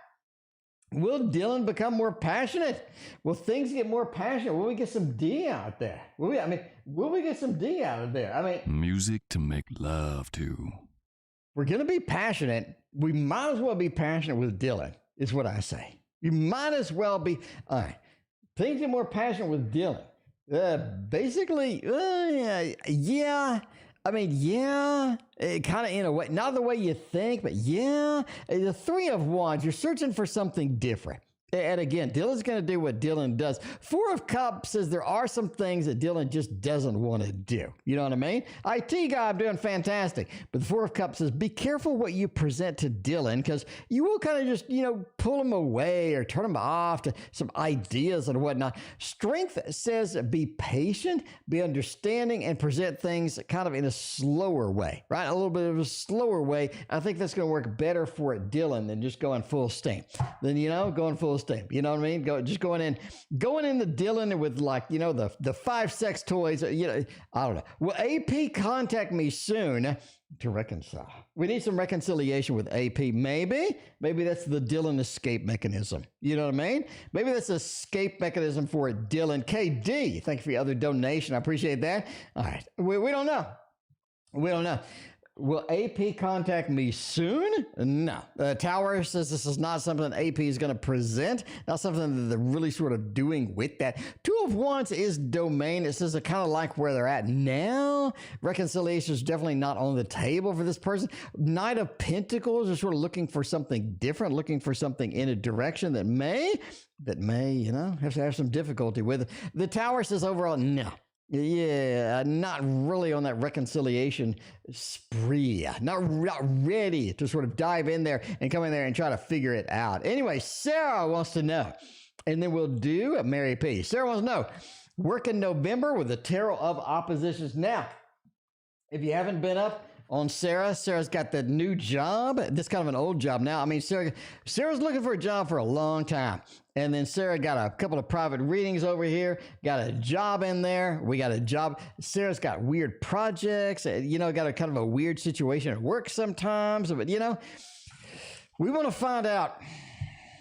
will Dylan become more passionate? Will things get more passionate? Will we get some D out there? Will we get some D out of there? Music to make love to. We're going to be passionate. We might as well be passionate with Dylan, is what I say. You might as well be. All right. Things get more passionate with Dylan. Kind of in a way, not the way you think, but yeah. The 3 of Wands, you're searching for something different. And again, Dylan's going to do what Dylan does. 4 of Cups says there are some things that Dylan just doesn't want to do. You know what I mean? IT guy, I'm doing fantastic. But the 4 of Cups says be careful what you present to Dylan, because you will kind of just, pull him away or turn him off to some ideas and whatnot. Strength says be patient, be understanding, and present things kind of in a slower way, right? A little bit of a slower way. I think that's going to work better for Dylan than just going full steam. Going full steam. You know what I mean? Going into Dylan with the 5 sex toys. I don't know. Will AP contact me soon to reconcile? We need some reconciliation with AP. Maybe that's the Dylan escape mechanism. You know what I mean? Maybe that's an escape mechanism for Dylan. KD, thank you for your other donation. I appreciate that. All right. We don't know. Will AP contact me soon? No. Tower says this is not something AP is going to present, not something that they're really sort of doing with that. 2 of Wands is domain. It says they kind of like where they're at now. Reconciliation is definitely not on the table for this person. Knight of Pentacles are sort of looking for something different, looking for something in a direction that may, have to have some difficulty with it. The Tower says overall, no. Yeah, not really on that reconciliation spree. Not ready to sort of dive in there and come in there and try to figure it out. Anyway, Sarah wants to know, and then we'll do Mary P. Sarah wants to know, work in November with the Tarot of Oppositions. Now, if you haven't been up on Sarah's got that new job. This kind of an old job now. Sarah's looking for a job for a long time. And then Sarah got a couple of private readings over here, got a job in there. We got a job. Sarah's got weird projects, got a kind of a weird situation at work sometimes. But, we want to find out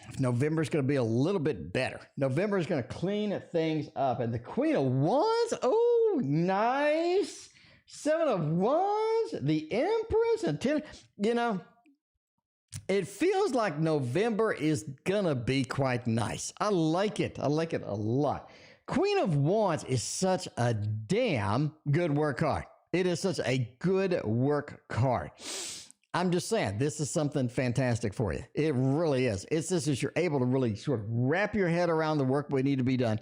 if November's going to be a little bit better. November is going to clean things up. And the Queen of Wands, oh, nice. 7 of Wands, the Empress, and 10, it feels like November is gonna be quite nice. I like it a lot. Queen of Wands is such a damn good work card. It is such a good work card. I'm just saying, this is something fantastic for you. It really is. It's just as you're able to really sort of wrap your head around the work we need to be done,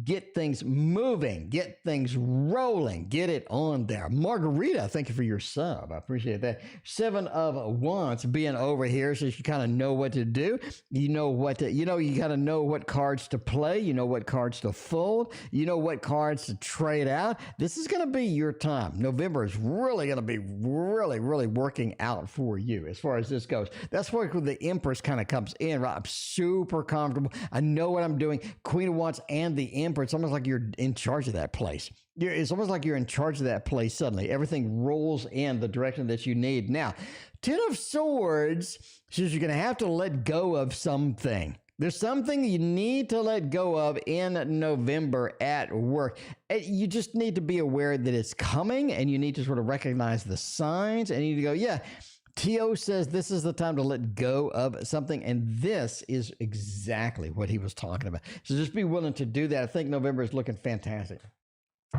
get things moving, get things rolling, get it on there. Margarita, thank you for your sub. I appreciate that. 7 of Wands being over here, so you kind of know what to do. You know what to, you got to know what cards to play. You know what cards to fold. You know what cards to trade out. This is going to be your time. November is really going to be really working out for you as far as this goes. That's where the Empress kind of comes in, right? I'm super comfortable. I know what I'm doing. Queen of Wands and the Emperor. It's almost like you're in charge of that place. It's almost like you're in charge of that place suddenly. Everything rolls in the direction that you need. Now, 10 of Swords says you're going to have to let go of something. There's something you need to let go of in November at work. You just need to be aware that it's coming, and you need to sort of recognize the signs, and you need to go, yeah, T.O. says this is the time to let go of something, and this is exactly what he was talking about. So just be willing to do that. I think November is looking fantastic.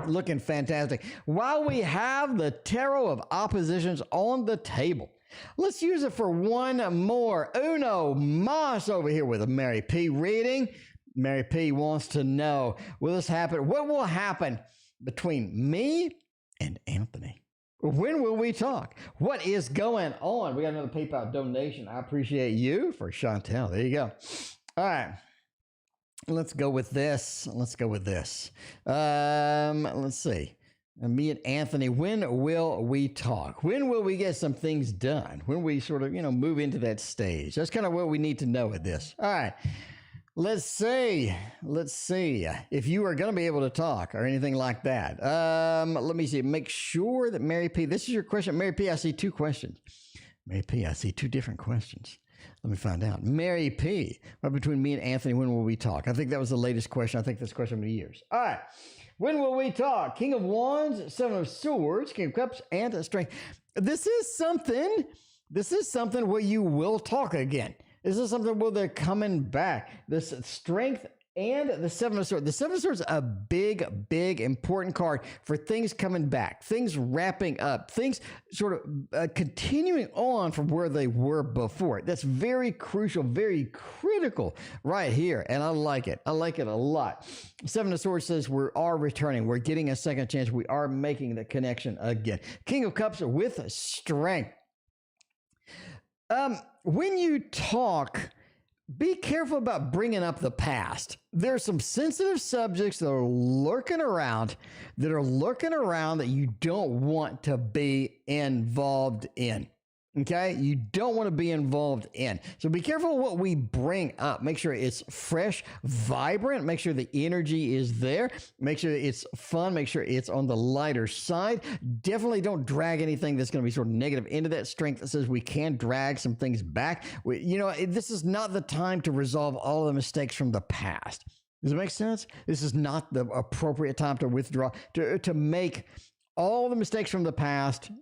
Looking fantastic. While we have the Tarot of Oppositions on the table, let's use it for one more. Uno Mas over here with a Mary P reading. Mary P wants to know, will this happen? What will happen between me and Anthony? When will we talk? What is going on? We got another PayPal donation. I appreciate you for Chantel. There you go. All right. Let's go with this. Let's see. Me and Anthony, when will we talk? When will we get some things done? When we sort of, move into that stage? That's kind of what we need to know with this. All right. Let's see if you are going to be able to talk or anything like that. Let me see. Make sure that Mary P, this is your question. Mary P, I see 2 questions. Mary P, I see 2 different questions. Let me find out. Mary P, right between me and Anthony, when will we talk? I think that was the latest question. I think this question of years. All right. When will we talk? King of Wands, 7 of Swords, King of Cups, and Strength. This is something where you will talk again. This is something where they're coming back. This Strength and the 7 of Swords. The 7 of Swords is a big, important card for things coming back, things wrapping up, things sort of continuing on from where they were before. That's very crucial, very critical right here. And I like it. I like it a lot. 7 of Swords says we are returning. We're getting a second chance. We are making the connection again. King of Cups with Strength. When you talk, be careful about bringing up the past. There's some sensitive subjects that are lurking around that you don't want to be involved in. Okay? You don't want to be involved in. So be careful what we bring up. Make sure it's fresh, vibrant. Make sure the energy is there. Make sure it's fun. Make sure it's on the lighter side. Definitely don't drag anything that's going to be sort of negative into that. Strength that says we can drag some things back. This is not the time to resolve all of the mistakes from the past. Does it make sense? This is not the appropriate time to withdraw, to make all the mistakes from the past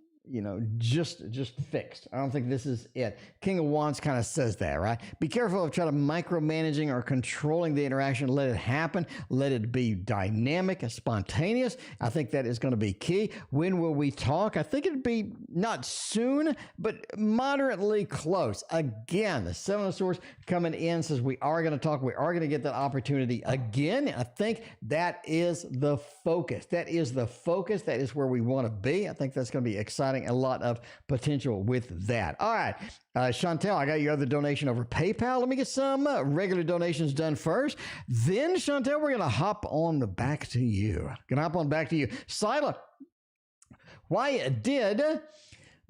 just fixed. I don't think this is it. King of Wands kind of says that, right? Be careful of trying to micromanaging or controlling the interaction. Let it happen. Let it be dynamic and spontaneous. I think that is going to be key. When will we talk? I think it'd be not soon, but moderately close. Again, the 7 of Swords coming in says we are going to talk. We are going to get that opportunity again. I think that is the focus. That is the focus. That is where we want to be. I think that's going to be exciting. A lot of potential with that. All right. Chantel, I got your other donation over PayPal. Let me get some regular donations done first. Then, Chantel, we're going to hop on back to you. Sila, why did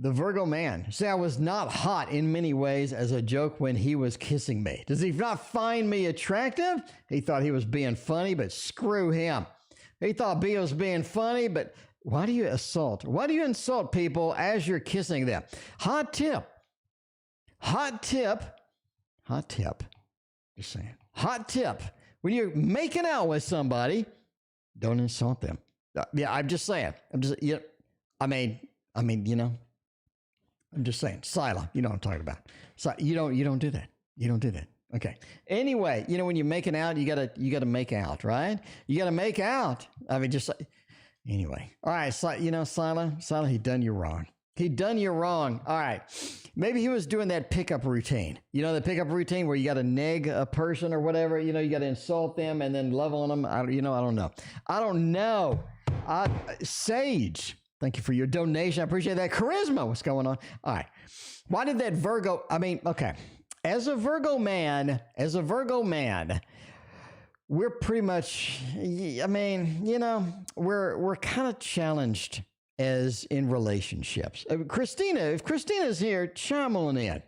the Virgo man say I was not hot in many ways as a joke when he was kissing me? Does he not find me attractive? He thought he was being funny, but screw him. He thought B was being funny, but why do you assault? Why do you insult people as you're kissing them? Hot tip. Just saying. Hot tip. When you're making out with somebody, don't insult them. Yeah, I'm just saying. I'm just saying. Sila, you know what I'm talking about. So you don't do that. You don't do that. Okay. Anyway, when you're making out, you gotta make out, right? You gotta make out. Anyway. All right. Sila, he done you wrong. He done you wrong. All right. Maybe he was doing that pickup routine. You know, the pickup routine where you got to neg a person or whatever. You know, you got to insult them and then love on them. I don't know. I don't know. Sage, thank you for your donation. I appreciate that. Charisma, what's going on? All right. Why did that Virgo? I mean, okay. As a Virgo man, we're pretty much, I mean, you know, we're kind of challenged as in relationships. Christina, if Christina's here, chime on in.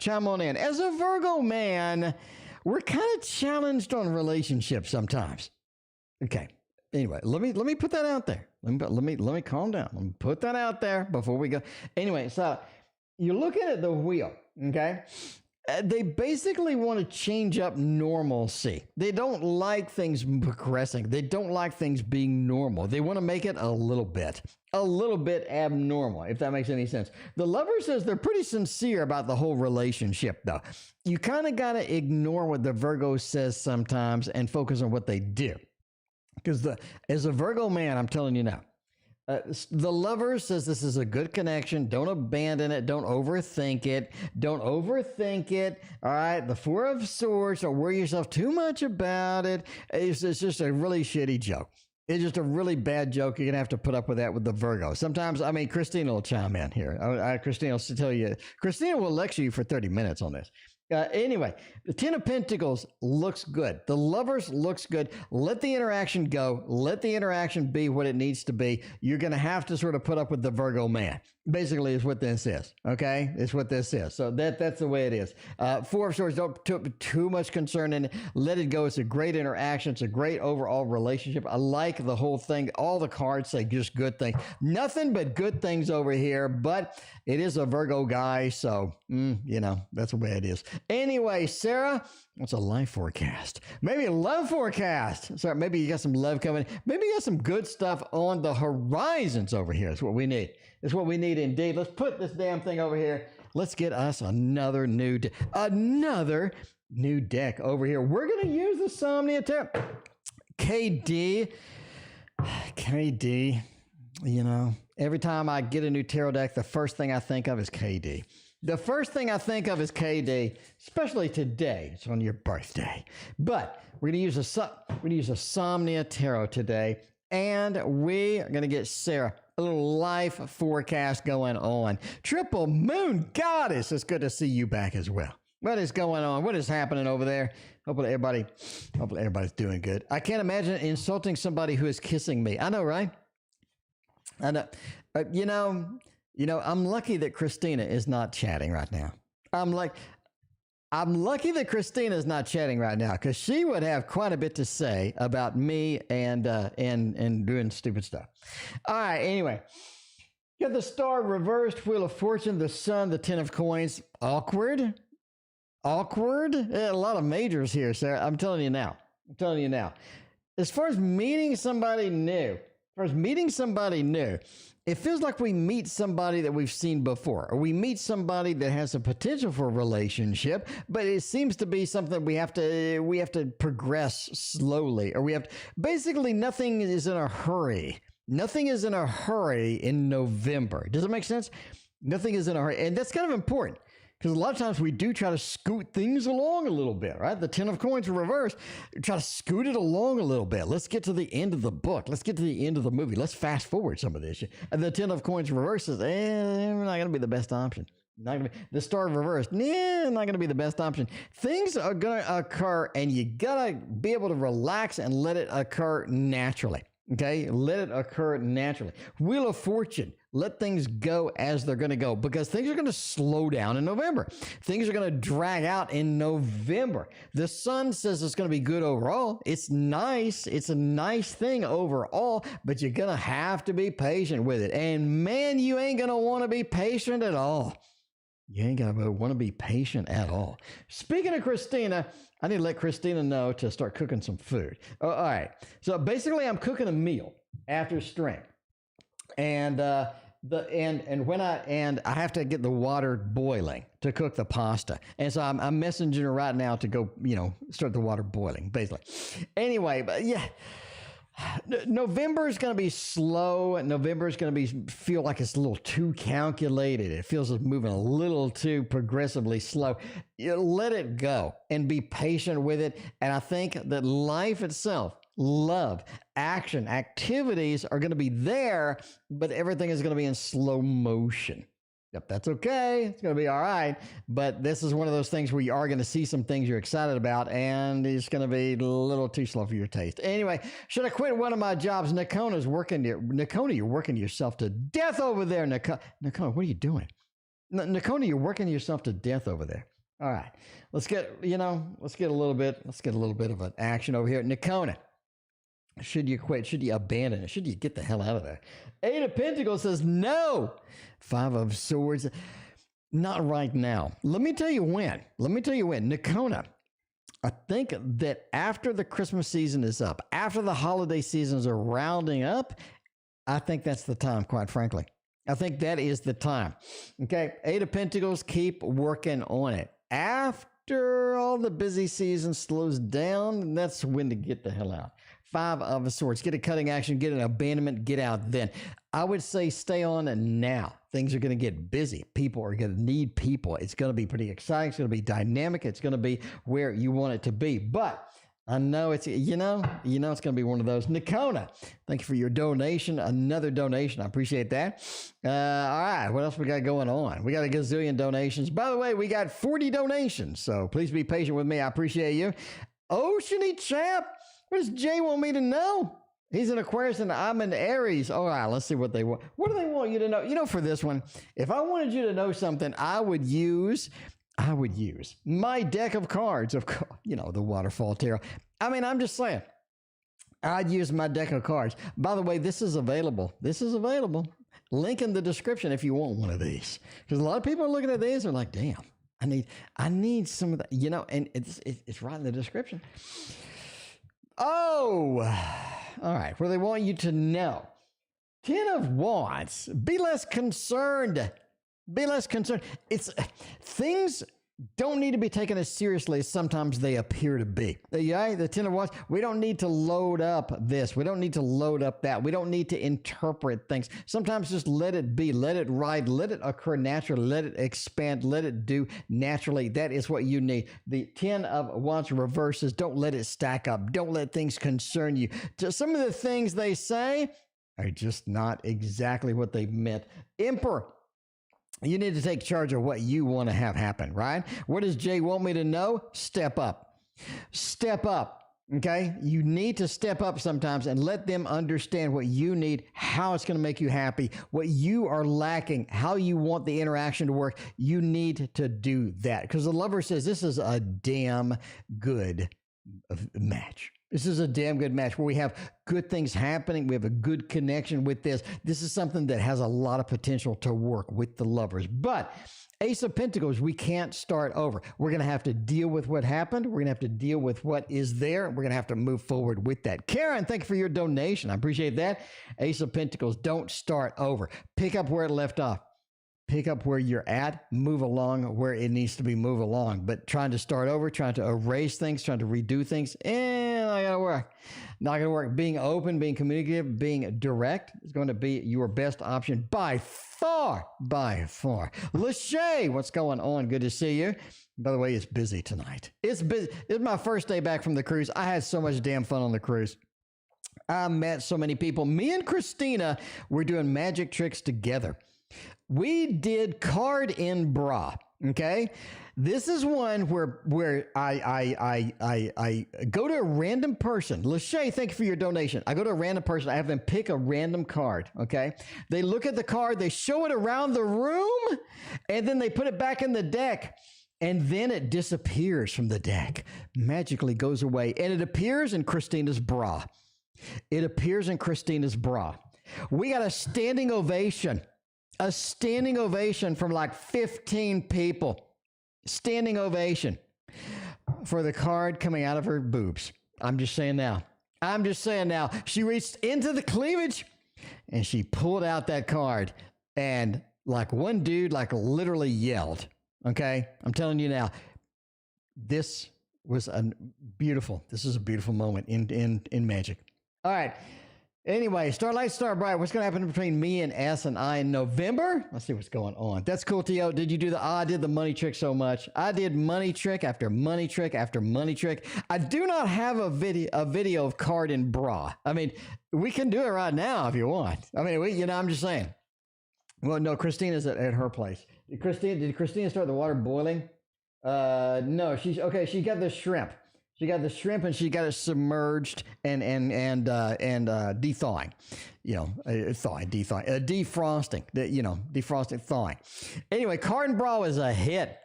As a Virgo man, we're kind of challenged on relationships sometimes. Okay. Anyway, let me put that out there. Let me calm down. Let me put that out there before we go. Anyway, so you're looking at the wheel, okay? They basically want to change up normalcy. They don't like things progressing. They don't like things being normal. They want to make it a little bit abnormal, if that makes any sense. The lover says they're pretty sincere about the whole relationship, though. You kind of got to ignore what the Virgo says sometimes and focus on what they do. Because as a Virgo man, I'm telling you now, the lover says this is a good connection. Don't abandon it. Don't overthink it. All right. The Four of Swords. Don't worry yourself too much about it. It's just a really shitty joke. It's just a really bad joke. You're going to have to put up with that with the Virgo. Sometimes, I mean, Christina will chime in here. Christina will tell you. Christina will lecture you for 30 minutes on this. Anyway, the Ten of Pentacles looks good. The Lovers looks good. Let the interaction go. Let the interaction be what it needs to be. You're going to have to sort of put up with the Virgo man. Basically, is what this is. Okay, it's what this is. So that's the way it is. Four of Swords. Don't put too much concern in it. Let it go. It's a great interaction. It's a great overall relationship. I like the whole thing. All the cards say just good things. Nothing but good things over here. But it is a Virgo guy, so you know that's the way it is. Anyway, Sarah, what's a life forecast? Maybe a love forecast. Sorry, maybe you got some love coming. Maybe you got some good stuff on the horizons over here. That's what we need. That's what we need indeed. Let's put this damn thing over here. Let's get us another new deck over here. We're going to use the Somnia Tarot. KD, you know, every time I get a new tarot deck, the first thing I think of is KD. Especially today. It's on your birthday. But we're going to use a Somnia Tarot today, and we are going to get Sarah a little life forecast going on. Triple Moon Goddess, it's good to see you back as well. What is going on? What is happening over there? Hopefully everybody's doing good. I can't imagine insulting somebody who is kissing me. I know, right? I know. You know, I'm lucky that Christina is not chatting right now. I'm lucky that Christina is not chatting right now, because she would have quite a bit to say about me and doing stupid stuff. All right. Anyway, you got the Star reversed, Wheel of Fortune, the Sun, the Ten of Coins. Awkward. A lot of majors here, Sarah. I'm telling you now. As far as meeting somebody new, it feels like we meet somebody that we've seen before, or we meet somebody that has a potential for a relationship, but it seems to be something we have to progress slowly, or basically nothing is in a hurry. Nothing is in a hurry in November. Does it make sense? Nothing is in a hurry. And that's kind of important, because a lot of times we do try to scoot things along a little bit, right? The Ten of Coins reversed, try to scoot it along a little bit. Let's get to the end of the book. Let's get to the end of the movie. Let's fast forward some of this. And the Ten of Coins reversed is, we're not going to be the best option. The Star reversed, not going to be the best option. Things are going to occur, and you got to be able to relax and let it occur naturally. Okay, let it occur naturally. Wheel of Fortune, let things go as they're going to go, because things are going to slow down in November. Things are going to drag out in November. The Sun says it's going to be good overall. It's nice. It's a nice thing overall, but you're going to have to be patient with it. And man, you ain't going to want to be patient at all. You ain't going to want to be patient at all. Speaking of Christina, I need to let Christina know to start cooking some food. All right. So basically, I'm cooking a meal after strength, and I have to get the water boiling to cook the pasta, and so I'm messaging her right now to go, start the water boiling, basically. Anyway, but yeah. November is going to be slow. November is going to feel like it's a little too calculated. It feels like moving a little too progressively slow. You let it go and be patient with it. And I think that life itself, love, action, activities are going to be there, but everything is going to be in slow motion. Yep, that's okay. It's going to be all right. But this is one of those things where you are going to see some things you're excited about, and it's going to be a little too slow for your taste. Anyway, should I quit one of my jobs? Nakona's working. Nakona, you're working yourself to death over there. Nakona, what are you doing? Nakona, you're working yourself to death over there. All right, let's get a little bit of an action over here. Nakona, should you quit? Should you abandon it? Should you get the hell out of there? Eight of Pentacles says no. Five of Swords, not right now. Let me tell you when. Nakona, I think that after the Christmas season is up, after the holiday seasons are rounding up, I think that's the time, quite frankly. I think that is the time. Okay, Eight of Pentacles, keep working on it. After all the busy season slows down, that's when to get the hell out. Five of Swords, get a cutting action, get an abandonment, get out then. I would say stay on now. Things are going to get busy. People are going to need people. It's going to be pretty exciting. It's going to be dynamic. It's going to be where you want it to be. But I know it's, it's going to be one of those. Nakona, thank you for your donation. Another donation. I appreciate that. All right. What else we got going on? We got a gazillion donations. By the way, we got 40 donations. So please be patient with me. I appreciate you. Oceany Chap. What does Jay want me to know? He's an Aquarius and I'm an Aries. All right, let's see what they want. What do they want you to know? For this one, if I wanted you to know something, I would use my deck of cards, of course, the Waterfall Tarot. I mean, I'm just saying, I'd use my deck of cards. By the way, this is available. Link in the description if you want one of these. Because a lot of people are looking at these and are like, damn, I need some of that, and it's right in the description. Oh, all right. Well, they want you to know. 10 of Wands. Be less concerned. It's things don't need to be taken as seriously as sometimes they appear to be. Yeah, the 10 of Wands. We don't need to load up this. We don't need to load up that. We don't need to interpret things. Sometimes just let it be. Let it ride. Let it occur naturally. Let it expand. Let it do naturally. That is what you need. The 10 of Wands reverses. Don't let it stack up. Don't let things concern you. Just some of the things they say are just not exactly what they meant. Emperor. You need to take charge of what you want to have happen, right? What does Jay want me to know? Step up. Step up, okay? You need to step up sometimes and let them understand what you need, how it's going to make you happy, what you are lacking, how you want the interaction to work. You need to do that because the Lover says this is a damn good match. This is a damn good match where we have good things happening. We have a good connection with this. This is something that has a lot of potential to work with the Lovers. But Ace of Pentacles, we can't start over. We're going to have to deal with what happened. We're going to have to deal with what is there. We're going to have to move forward with that. Karen, thank you for your donation. I appreciate that. Ace of Pentacles, don't start over. Pick up where it left off. Pick up where you're at, move along where it needs to be moved along. But trying to start over, trying to erase things, trying to redo things, not going to work. Not going to work. Being open, being communicative, being direct is going to be your best option by far. Lachey, what's going on? Good to see you. By the way, it's busy tonight. It's busy. It's my first day back from the cruise. I had so much damn fun on the cruise. I met so many people. Me and Christina were doing magic tricks together. We did card in bra. Okay. This is one where I go to a random person. Lachey, thank you for your donation. I go to a random person. I have them pick a random card. Okay. They look at the card, they show it around the room, and then they put it back in the deck. And then it disappears from the deck, magically goes away, and it appears in Christina's bra. We got a standing ovation. A standing ovation from like 15 people. Standing ovation for the card coming out of her boobs. I'm just saying now. She reached into the cleavage and she pulled out that card. And like one dude like literally yelled. Okay? I'm telling you now. This is a beautiful moment in magic. All right. Anyway, Starlight, Starbright, what's going to happen between me and S and I in November? Let's see what's going on. That's cool, T.O. Did you do I did the money trick so much. I did money trick after money trick after money trick. I do not have a video of card and bra. I mean, we can do it right now if you want. I mean, I'm just saying. Well, no, Christina's at her place. Did Christina start the water boiling? No, she got the shrimp. She got the shrimp and she got it submerged and thawing, defrosting, defrosting, thawing. Anyway, Card and Bra was a hit.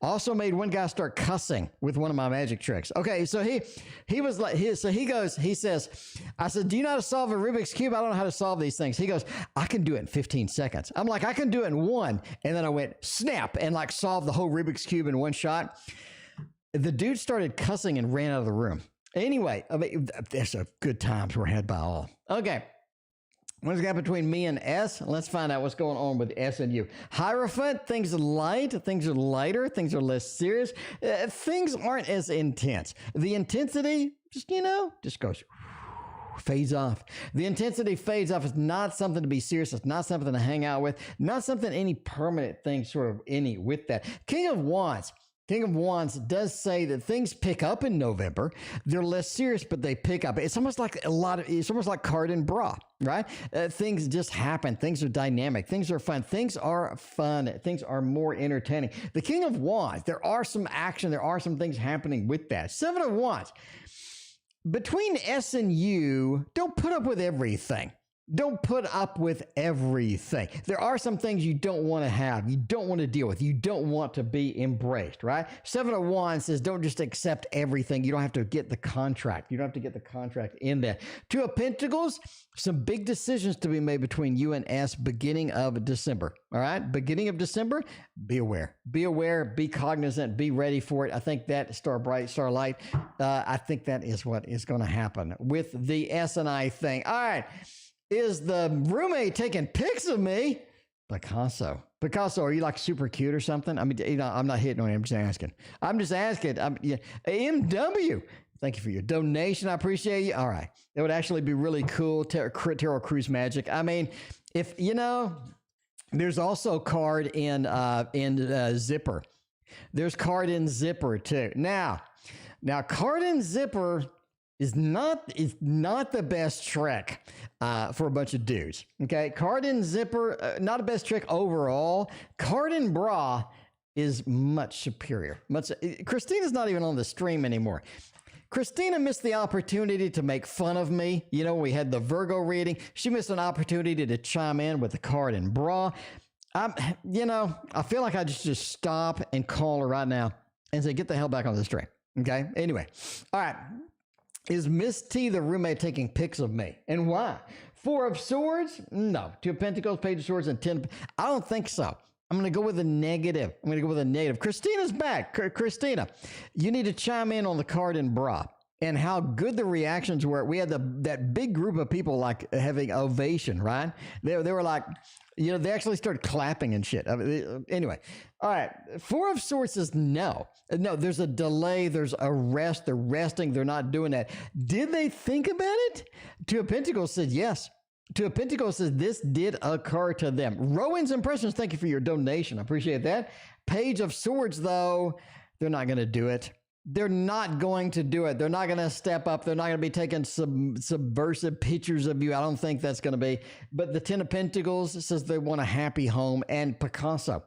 Also made one guy start cussing with one of my magic tricks. Okay, so he was like, he says, I said, do you know how to solve a Rubik's Cube? I don't know how to solve these things. He goes, I can do it in 15 seconds. I'm like, I can do it in one. And then I went snap and like solved the whole Rubik's Cube in one shot. The dude started cussing and ran out of the room. Anyway, there's a good times were had by all. Okay. What's the gap between me and S? Let's find out what's going on with S and U. Hierophant, things are light, things are lighter, things are less serious. Things aren't as intense. The intensity, just goes, fades off. The intensity fades off. It's not something to be serious. It's not something to hang out with. Not something, any permanent thing sort of with that. King of Wands does say that things pick up in November. They're less serious, but they pick up. It's almost like it's almost like Card and Bra, right? Things just happen. Things are dynamic. Things are fun. Things are more entertaining. The King of Wands, there are some action. There are some things happening with that. Seven of Wands. Between S and U, don't put up with everything. Don't put up with everything. There are some things you don't want to have. You don't want to deal with. You don't want to be embraced, right? Seven of Wands says don't just accept everything. You don't have to get the contract. You don't have to get the contract in there. Two of Pentacles, some big decisions to be made between you and S beginning of December, all right? Beginning of December, be aware. Be aware, be cognizant, be ready for it. I think that Starlight, I think that is what is going to happen with the S and I thing. All right. Is the roommate taking pics of me? Picasso, are you like super cute or something? I mean, I'm not hitting on you. I'm just asking. MW, thank you for your donation. I appreciate you. All right. It would actually be really cool. Tarot Cruise Magic. I mean, if, there's also card in Zipper. There's card in Zipper too. Now card in Zipper is not the best trick for a bunch of dudes. Okay, Card and Zipper, not a best trick overall. Card and Bra is much superior. Christina's not even on the stream anymore. Christina missed the opportunity to make fun of me. We had the Virgo reading. She missed an opportunity to chime in with the Card and Bra. I feel like I just stop and call her right now and say, get the hell back on the stream. Okay. Anyway, all right. Is Miss T the roommate taking pics of me? And why? Four of Swords? No. Two of Pentacles, Page of Swords, and 10. I don't think so. I'm going to go with a negative. Christina's back. Christina, you need to chime in on the Card and Bra and how good the reactions were. We had that big group of people like having ovation, right? They were like, they actually started clapping and shit. Anyway, all right. Four of Swords is no. No, there's a delay. There's a rest. They're resting. They're not doing that. Did they think about it? Two of Pentacles said yes. Two of Pentacles says this did occur to them. Rowan's Impressions, thank you for your donation. I appreciate that. Page of Swords, though, they're not going to do it. They're not going to do it. They're not going to step up. They're not going to be taking subversive pictures of you. I don't think that's going to be. But the Ten of Pentacles says they want a happy home. And Picasso,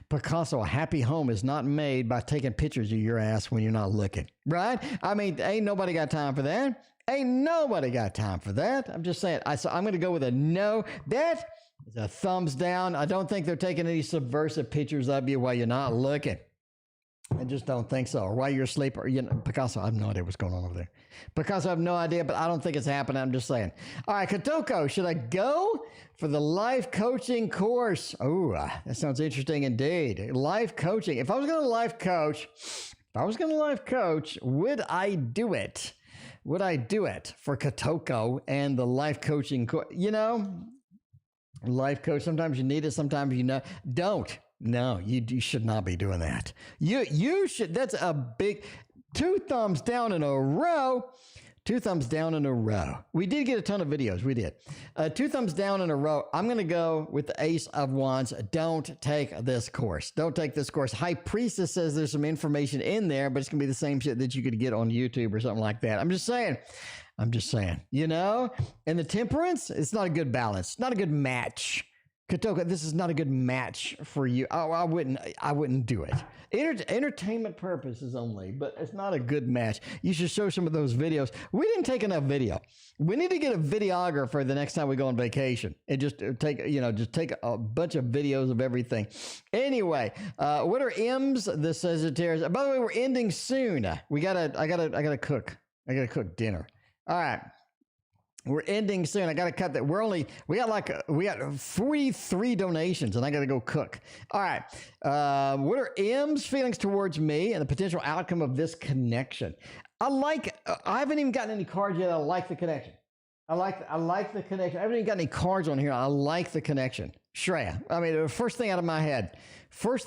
a happy home is not made by taking pictures of your ass when you're not looking, right? I mean, ain't nobody got time for that. I'm just saying. So I'm going to go with a no. That is a thumbs down. I don't think they're taking any subversive pictures of you while you're not looking. I just don't think so. Or while you're asleep, or Picasso, I have no idea what's going on over there. Picasso, I have no idea, but I don't think it's happening. I'm just saying. All right, Kotoko, should I go for the life coaching course? Oh, that sounds interesting indeed. Life coaching. If I was going to life coach, would I do it? Would I do it for Kotoko and the life coaching course? Life coach. Sometimes you need it. Sometimes don't. No, you should not be doing that. You should. That's a big 2 thumbs down in a row. 2 thumbs down in a row. We did get a ton of videos. We did. 2 thumbs down in a row. I'm going to go with the Ace of Wands. Don't take this course. Don't take this course. High Priestess says there's some information in there, but it's going to be the same shit that you could get on YouTube or something like that. I'm just saying. You know? And the Temperance, it's not a good balance. Not a good match. Katoka, this is not a good match for you. I wouldn't do it. Entertainment purposes only, but it's not a good match. You should show some of those videos. We didn't take enough video. We need to get a videographer the next time we go on vacation and just take a bunch of videos of everything. Anyway, what are M's? The Sagittarius. By the way, we're ending soon. I gotta cook. I gotta cook dinner. All right. We're ending soon. I got to cut that. We got 43 donations and I got to go cook. All right. What are M's feelings towards me and the potential outcome of this connection? I haven't even gotten any cards yet. I like the connection. I like the connection. I haven't even got any cards on here. I like the connection. Shreya. I mean, the first thing out of my head,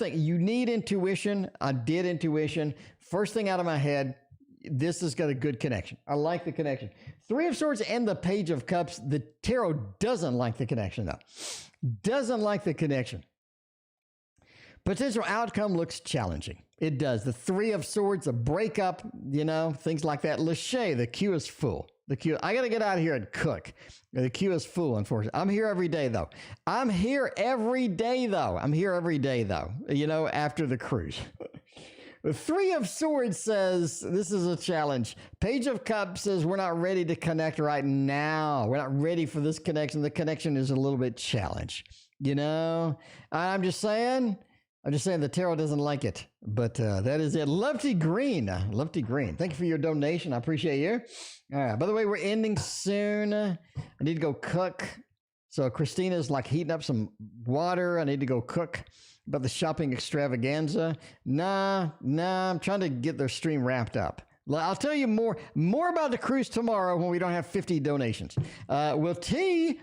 you need intuition. I did intuition. First thing out of my head, this has got a good connection. I like the connection. 3 of Swords and the Page of Cups. The tarot doesn't like the connection, though. Doesn't like the connection. Potential outcome looks challenging. It does. The 3 of Swords, a breakup, things like that. Lachey, the queue is full. I got to get out of here and cook. The queue is full, unfortunately. I'm here every day, though. After the cruise. The 3 of Swords says this is a challenge. Page of Cups says we're not ready to connect right now. We're not ready for this connection. The connection is a little bit challenged. I'm just saying the tarot doesn't like it. But that is it. Lefty Green. Thank you for your donation. I appreciate you. All right. By the way, we're ending soon. I need to go cook. So Christina's like heating up some water. I need to go cook. About the shopping extravaganza. Nah, I'm trying to get their stream wrapped up. I'll tell you more about the cruise tomorrow when we don't have 50 donations. Will T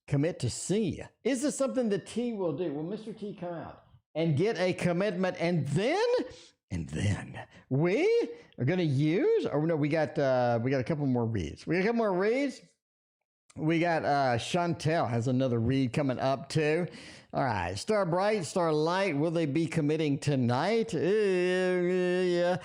commit to C? Is this something that T will do? Will Mr. T come out and get a commitment and then we are going to use, or no, we got a couple more reads. We got Chantel has another read coming up too. All right, Star Bright, Star Light, will they be committing tonight? Yeah.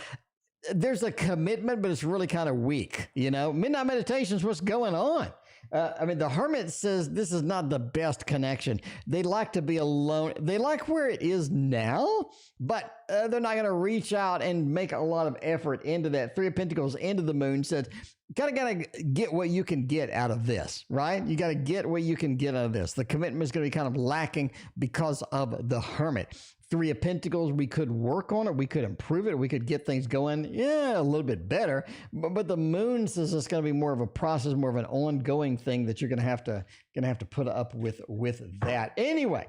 There's a commitment, but it's really kind of weak, Midnight Meditations, what's going on? The Hermit says this is not the best connection. They like to be alone. They like where it is now, but they're not going to reach out and make a lot of effort into that. 3 of Pentacles, into the Moon, says, gotta get what you can get out of this, right? You gotta get what you can get out of this. The commitment is going to be kind of lacking because of the Hermit. 3 of Pentacles, we could work on it. We could improve it. We could get things going, a little bit better. But the Moon says it's going to be more of a process, more of an ongoing thing that you're going to have to put up with that. Anyway,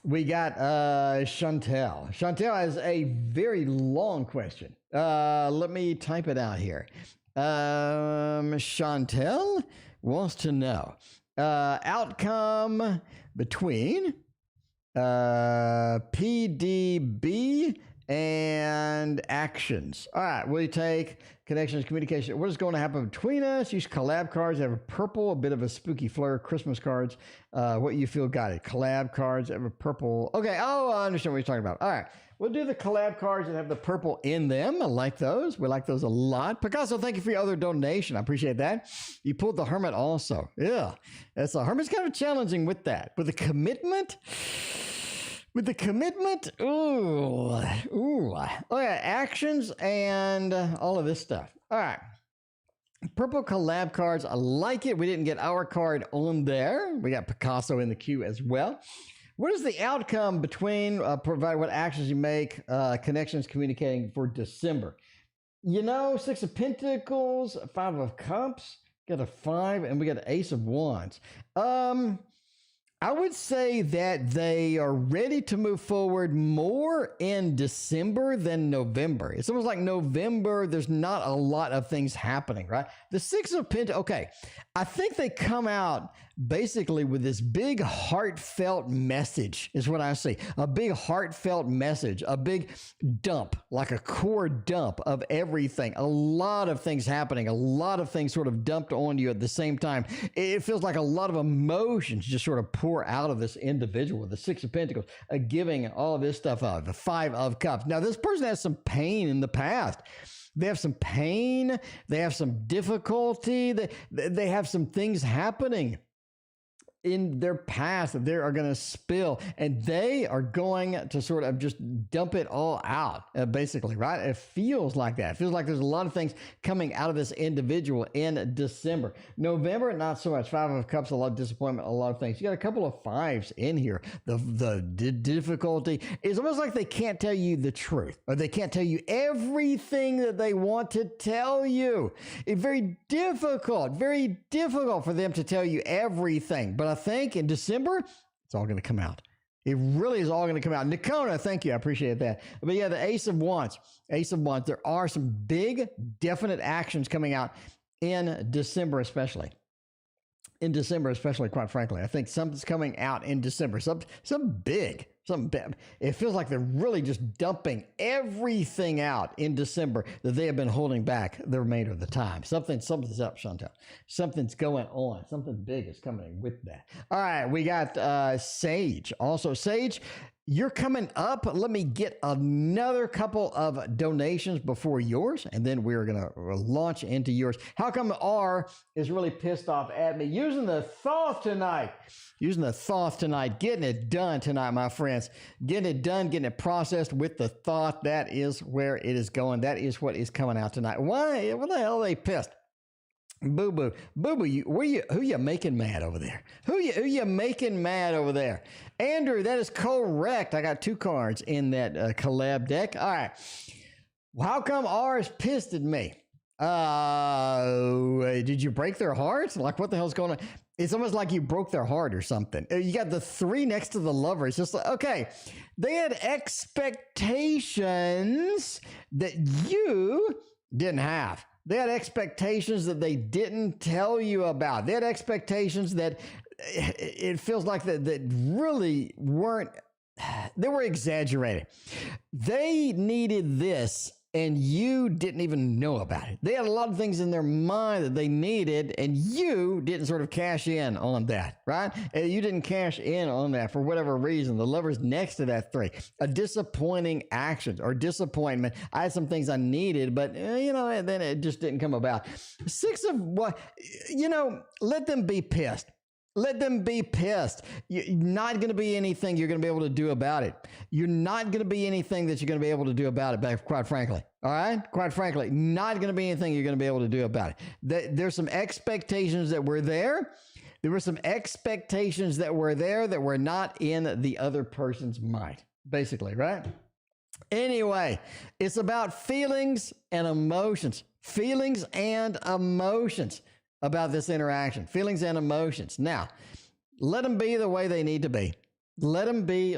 we got Chantel. Chantel has a very long question. Let me type it out here. Chantel wants to know outcome between PDB and actions. All right, will you take connections, communication? What is going to happen between us? Use collab cards. Have a purple, a bit of a spooky flare. Christmas cards. What you feel guided. Collab cards. Have a purple. Okay. Oh, I understand what you're talking about. All right. We'll do the collab cards that have the purple in them. I like those. We like those a lot. Picasso, thank you for your other donation. I appreciate that. You pulled the Hermit also. Yeah. That's a Hermit's kind of challenging with that. With the commitment. Ooh. Oh yeah, actions and all of this stuff. All right. Purple collab cards. I like it. We didn't get our card on there. We got Picasso in the queue as well. What is the outcome between provide what actions you make, connections, communicating for December? 6 of Pentacles, 5 of Cups, got a 5, and we got an Ace of Wands. I would say that they are ready to move forward more in December than November. It's almost like November, there's not a lot of things happening, right? The 6 of Pentacles, okay, I think they come out basically with this big heartfelt message is what I see. A big heartfelt message, a big dump, like a core dump of everything. A lot of things happening, a lot of things sort of dumped on you at the same time. It feels like a lot of emotions just sort of pour out of this individual. The Six of Pentacles, giving all of this stuff out. The Five of Cups. Now, this person has some pain in the past. They have some pain. They have some difficulty. They have some things happening in their past that they are going to spill, and they are going to sort of just dump it all out, basically, right? It feels like that. It feels like there's a lot of things coming out of this individual in December. November, not so much. Five of Cups, a lot of disappointment, a lot of things. You got a couple of fives in here. The difficulty is almost like they can't tell you the truth, or they can't tell you everything that they want to tell you. It's very difficult for them to tell you everything. But I think in December, it's all going to come out. It really is all going to come out. Nikona, thank you. I appreciate that. But yeah, the Ace of Wands. There are some big, definite actions coming out in December, especially. Quite frankly. I think something's coming out in December. Something big. It feels like they're really just dumping everything out in December that they have been holding back the remainder of the time. Something's up, Chantal. Something's going on. Something big is coming with that. All right, we got Sage. Also, Sage, you're coming up. Let me get another couple of donations before yours, and then we're going to launch into yours. How come R is really pissed off at me? Using the thought tonight. Getting it done tonight, my friends. Getting it done, getting it processed with the thought. That is where it is going. That is what is coming out tonight. Why? What the hell are they pissed? Boo-boo, who you making mad over there? Who you making mad over there? Andrew, that is correct. I got two cards in that collab deck. All right. Well, how come R is pissed at me? Did you break their hearts? Like, what the hell's going on? It's almost like you broke their heart or something. You got the 3 next to the lover. It's just like, okay, they had expectations that you didn't have. They had expectations that they didn't tell you about. They had expectations that it feels like that really weren't, they were exaggerating. They needed this, and you didn't even know about it. They had a lot of things in their mind that they needed, and you didn't sort of cash in on that, right? And you didn't cash in on that for whatever reason. The lover's next to that 3. A disappointing action or disappointment. I had some things I needed, but, then it just didn't come about. 6 of what? Let them be pissed. Let them be pissed. You're not going to be anything you're going to be able to do about it. You're not going to be anything that you're going to be able to do about it, quite frankly. All right? Quite frankly, not going to be anything you're going to be able to do about it. There's some expectations that were there. There were some expectations that were there that were not in the other person's mind, basically, right? Anyway, it's about feelings and emotions. Feelings and emotions. About this interaction, feelings and emotions. Now, let them be the way they need to be. Let them be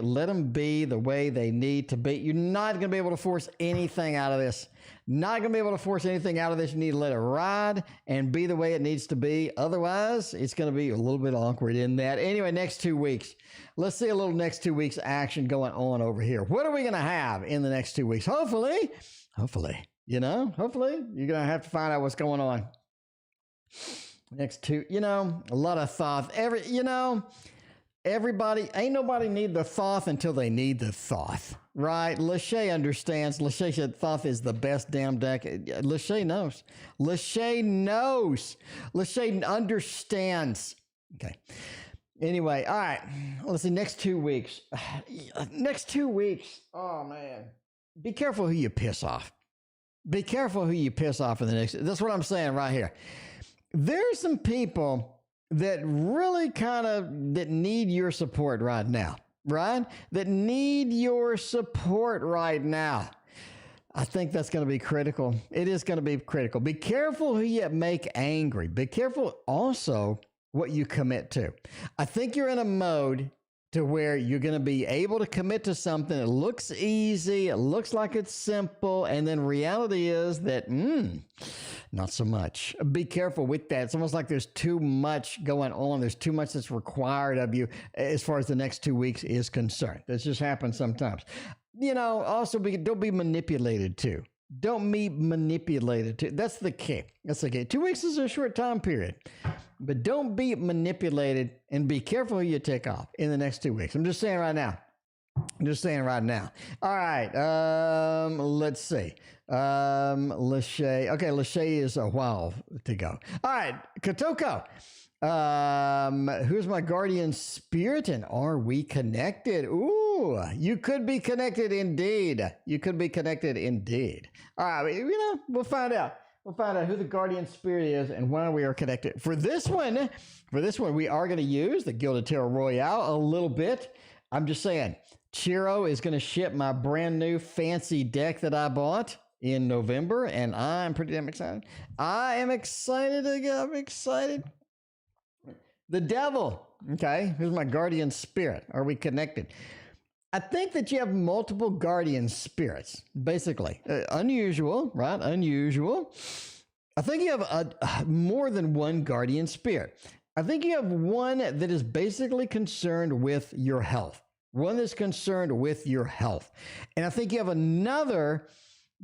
the way they need to be. You're not going to be able to force anything out of this. Not going to be able to force anything out of this. You need to let it ride and be the way it needs to be. Otherwise, it's going to be a little bit awkward in that. Anyway, next 2 weeks. Let's see a little next 2 weeks action going on over here. What are we going to have in the next 2 weeks? Hopefully, you're going to have to find out what's going on. Next 2, a lot of thought. Everybody, ain't nobody need the thought until they need the thought, right? Lachey understands. Lachey said thought is the best damn deck. Lachey knows. Lachey understands. Okay. Anyway, all right. Let's see. Next 2 weeks. Oh, man. Be careful who you piss off. Be careful who you piss off in the next. That's what I'm saying right here. There's some people that really that need your support right now, right? That need your support right now. I think that's going to be critical. It is going to be critical. Be careful who you make angry. Be careful also what you commit to. I think you're in a mode to where you're going to be able to commit to something that looks easy, it looks like it's simple, and then reality is that, not so much. Be careful with that. It's almost like there's too much going on. There's too much that's required of you as far as the next 2 weeks is concerned. That just happens sometimes. Also don't be manipulated too. Don't be manipulated too. That's the key. That's the key. 2 weeks is a short time period, but don't be manipulated, and be careful who you take off in the next 2 weeks. I'm just saying right now. All right. Let's see. Lachey. Okay, Lachey is a while to go. All right, Kotoko. Who's my guardian spirit, and are we connected? Ooh, you could be connected indeed. All right, we'll find out. We'll find out who the guardian spirit is and why we are connected. For this one, we are going to use the Gilded Tarot Royale a little bit. I'm just saying, Chiro is going to ship my brand new fancy deck that I bought in November, and I'm pretty damn excited. I'm excited. The devil. Okay, who's my guardian spirit? Are we connected? I think that you have multiple guardian spirits, basically. Unusual, right? Unusual. I think you have more than one guardian spirit. I think you have one that is basically concerned with your health. One that's concerned with your health. And I think you have another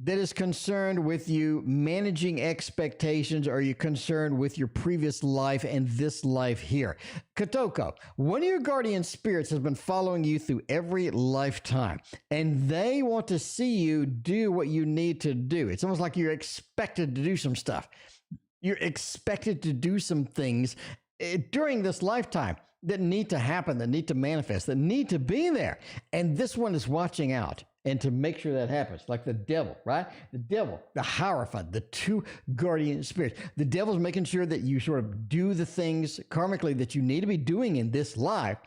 that is concerned with you managing expectations, or you're concerned with your previous life and this life here. Kotoko, one of your guardian spirits has been following you through every lifetime, and they want to see you do what you need to do. It's almost like you're expected to do some stuff. You're expected to do some things during this lifetime that need to happen, that need to manifest, that need to be there. And this one is watching out and to make sure that happens, like the devil, right? The devil, the Hierophant, the two guardian spirits. The devil's making sure that you sort of do the things karmically that you need to be doing in this life,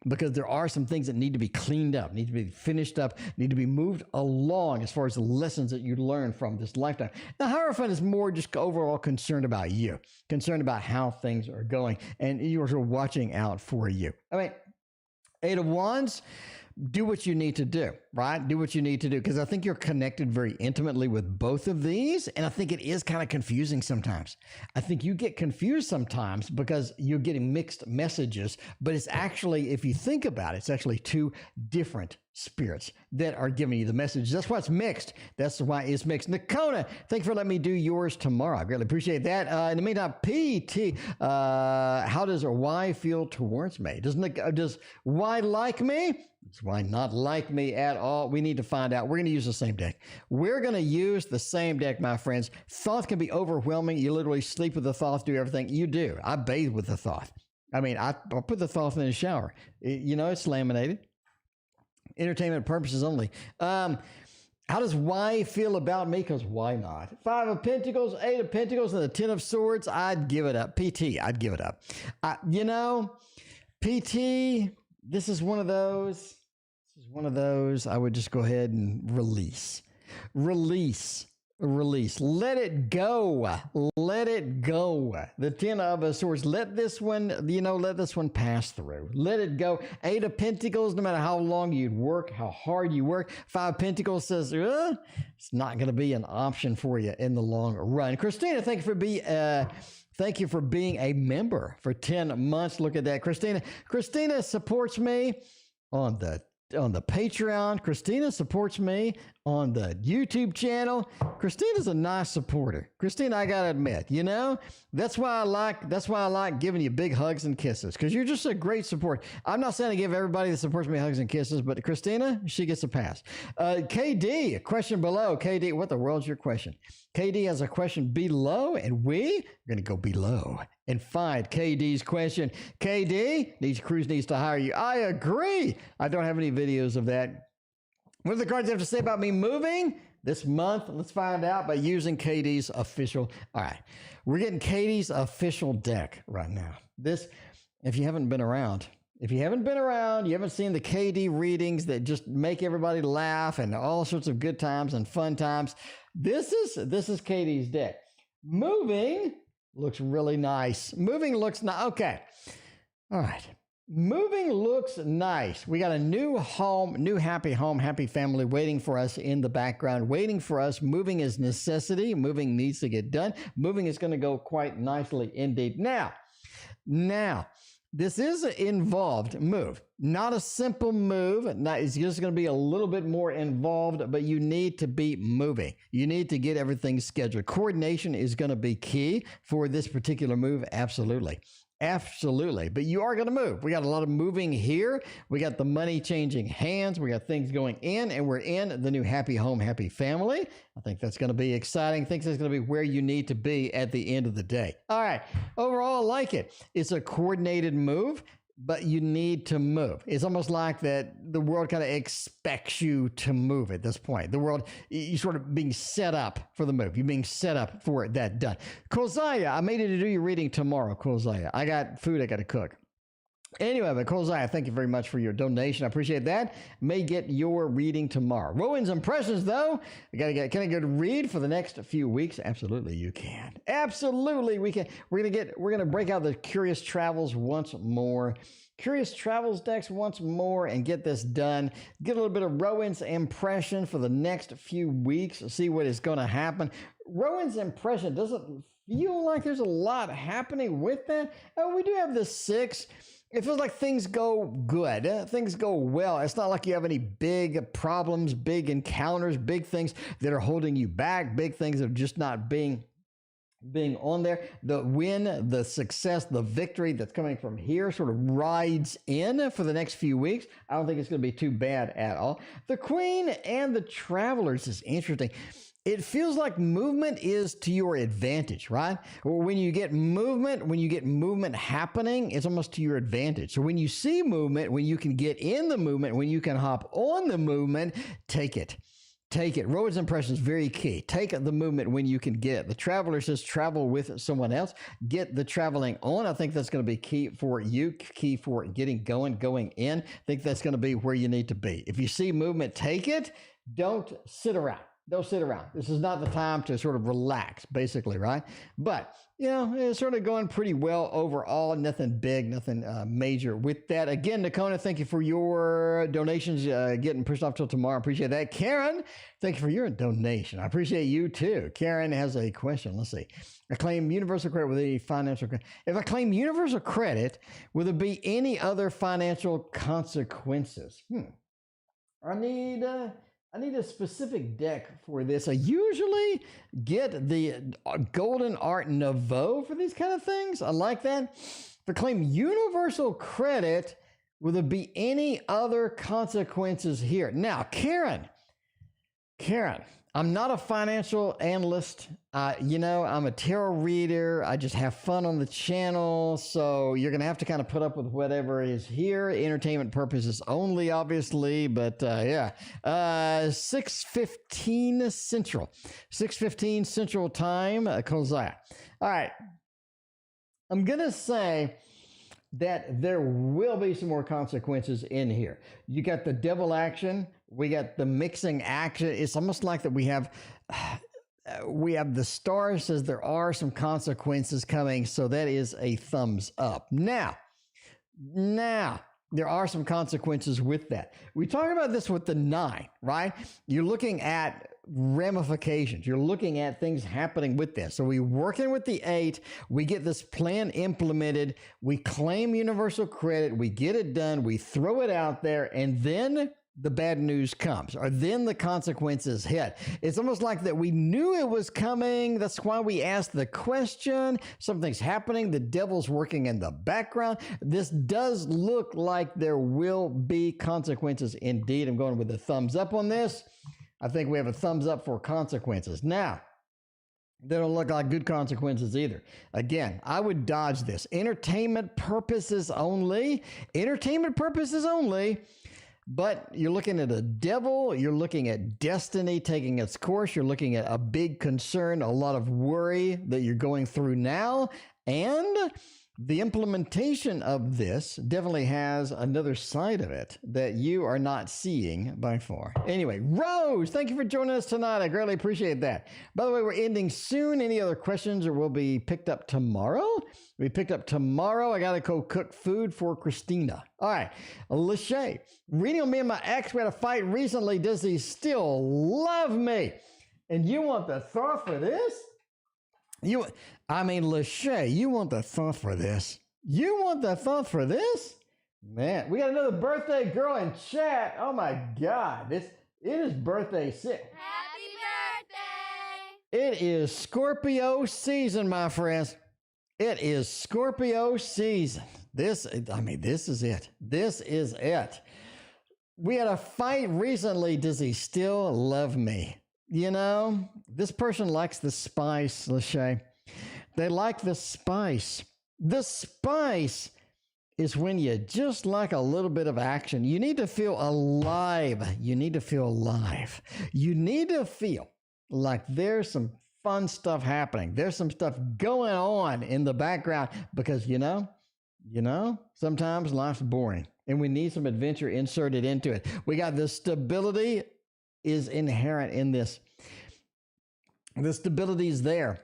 because there are some things that need to be cleaned up, need to be finished up, need to be moved along as far as the lessons that you learn from this lifetime. The Hierophant is more just overall concerned about you, concerned about how things are going, and you're sort of watching out for you. I mean, Eight of Wands, do what you need to do, right? Do what you need to do, because I think you're connected very intimately with both of these, and I think it is kind of confusing sometimes. I think you get confused sometimes because you're getting mixed messages, but it's actually, if you think about it, it's actually two different spirits that are giving you the message. That's why it's mixed. That's why it's mixed. Nakona, thank you for letting me do yours tomorrow. I greatly appreciate that. In the meantime, PT, how does Y feel towards me? Does Y like me? Does Y not like me at all? We need to find out. We're going to use the same deck. We're going to use the same deck, my friends. Thoughts can be overwhelming. You literally sleep with the thoughts, do everything. You do. I bathe with the thought. I mean, I put the thought in the shower. It's laminated. Entertainment purposes only. How does Y feel about me? Because why not? 5 of Pentacles, 8 of Pentacles, and the 10 of Swords. I'd give it up. PT, I'd give it up. PT, this is one of those. I would just go ahead and release. Let it go. The 10 of Swords. Let this one pass through. Let it go. 8 of Pentacles, no matter how long you work, how hard you work. 5 of Pentacles says, it's not going to be an option for you in the long run. Christina, thank you for being a member for 10 months. Look at that. Christina supports me on the Patreon. Christina supports me on the YouTube channel. Christina's a nice supporter. Christina, I gotta admit, that's why I like giving you big hugs and kisses, because you're just a great support. I'm not saying to give everybody that supports me hugs and kisses, but Christina, she gets a pass. KD, a question below. KD, what the world's your question? KD has a question below, and we're gonna go below and find KD's question. KD, Cruise needs to hire you. I agree. I don't have any videos of that. What do the cards have to say about me moving this month? Let's find out by using KD's official. All right. We're getting KD's official deck right now. If you haven't been around, you haven't seen the KD readings that just make everybody laugh and all sorts of good times and fun times. This is KD's deck. Moving looks really nice. Okay. All right. Moving looks nice. We got a new home, new happy home, happy family waiting for us in the background, waiting for us. Moving is necessity. Moving needs to get done. Moving is going to go quite nicely indeed. Now, this is an involved move, not a simple move. It's just going to be a little bit more involved, but you need to be moving. You need to get everything scheduled. Coordination is going to be key for this particular move. Absolutely. Absolutely. But you are going to move. We got a lot of moving here. We got the money changing hands. We got things going in, and we're in the new happy home, happy family. I think that's going to be exciting. I think that's going to be where you need to be at the end of the day. All right. Overall, I like it. It's a coordinated move, but you need to move. It's almost like that the world kind of expects you to move at this point. The world, you're sort of being set up for the move. You're being set up for that done. Kolzaya, I made you to do your reading tomorrow, Kolzaya. I got food I got to cook. Anyway, but Kolzaya, thank you very much for your donation. I appreciate that. May get your reading tomorrow. Rowan's impressions, though. Can I get a read for the next few weeks? Absolutely, you can. Absolutely, we can. We're gonna break out the Curious Travels once more. Curious Travels decks once more and get this done. Get a little bit of Rowan's impression for the next few weeks. See what is going to happen. Rowan's impression doesn't feel like there's a lot happening with that. Oh, we do have the 6. It feels like things go good. Things go well. It's not like you have any big problems, big encounters, big things that are holding you back, big things that are just not being on there. The win, the success, the victory that's coming from here sort of rides in for the next few weeks. I don't think it's going to be too bad at all. The Queen and the Travelers is interesting. It feels like movement is to your advantage, right? When you get movement happening, it's almost to your advantage. So when you see movement, when you can get in the movement, when you can hop on the movement, take it. Take it. Rowan's impression is very key. Take the movement when you can get it. The Traveler says travel with someone else. Get the traveling on. I think that's going to be key for you, key for getting going in. I think that's going to be where you need to be. If you see movement, take it. Don't sit around. Don't sit around. This is not the time to sort of relax, basically, right? But, it's sort of going pretty well overall. Nothing big, nothing major with that. Again, Nakona, thank you for your donations. Getting pushed off till tomorrow. Appreciate that. Karen, thank you for your donation. I appreciate you too. Karen has a question. Let's see. I claim universal credit with any financial credit. If I claim universal credit, will there be any other financial consequences? I need a specific deck for this. I usually get the Golden Art Nouveau for these kind of things. I like that. To claim universal credit, will there be any other consequences here? Now, Karen, I'm not a financial analyst. I'm a tarot reader. I just have fun on the channel. So you're going to have to kind of put up with whatever is here. Entertainment purposes only, obviously. But 6:15 Central. 6:15 Central Time, Kolzaya. All right. I'm going to say that there will be some more consequences in here. You got the devil action. We got the mixing action. It's almost like that we have the star says there are some consequences coming. So that is a thumbs up. Now, there are some consequences with that. We talk about this with the 9, right? You're looking at ramifications. You're looking at things happening with this. So we working with the 8. We get this plan implemented. We claim universal credit. We get it done. We throw it out there, and then the bad news comes, or then the consequences hit. It's almost like that we knew it was coming. That's why we asked the question. Something's happening. The devil's working in the background. This does look like there will be consequences indeed. I'm going with a thumbs up on this. I think we have a thumbs up for consequences. Now, they don't look like good consequences either. Again, I would dodge this. Entertainment purposes only. Entertainment purposes only. But you're looking at a devil, you're looking at destiny taking its course, you're looking at a big concern, a lot of worry that you're going through now, and The implementation of this definitely has another side of it that you are not seeing by far. Anyway, Rose, thank you for joining us tonight. I greatly appreciate that. By the way, we're ending soon. Any other questions or will be picked up tomorrow? We picked up tomorrow. I got to go cook food for Christina. All right. Lachey, reading on me and my ex, we had a fight recently. Does he still love me? And you want the thought for this? Lachey, you want the thought for this? You want the thought for this? Man, we got another birthday girl in chat. Oh my God. It is birthday season. Happy birthday! It is Scorpio season, my friends. It is Scorpio season. This is it. This is it. We had a fight recently. Does he still love me? You know, this person likes the spice, Lachey. They like the spice. The spice is when you just like a little bit of action. You need to feel alive. You need to feel alive. You need to feel like there's some fun stuff happening. There's some stuff going on in the background because, you know, sometimes life's boring and we need some adventure inserted into it. We got the stability is inherent in this. The stability is there,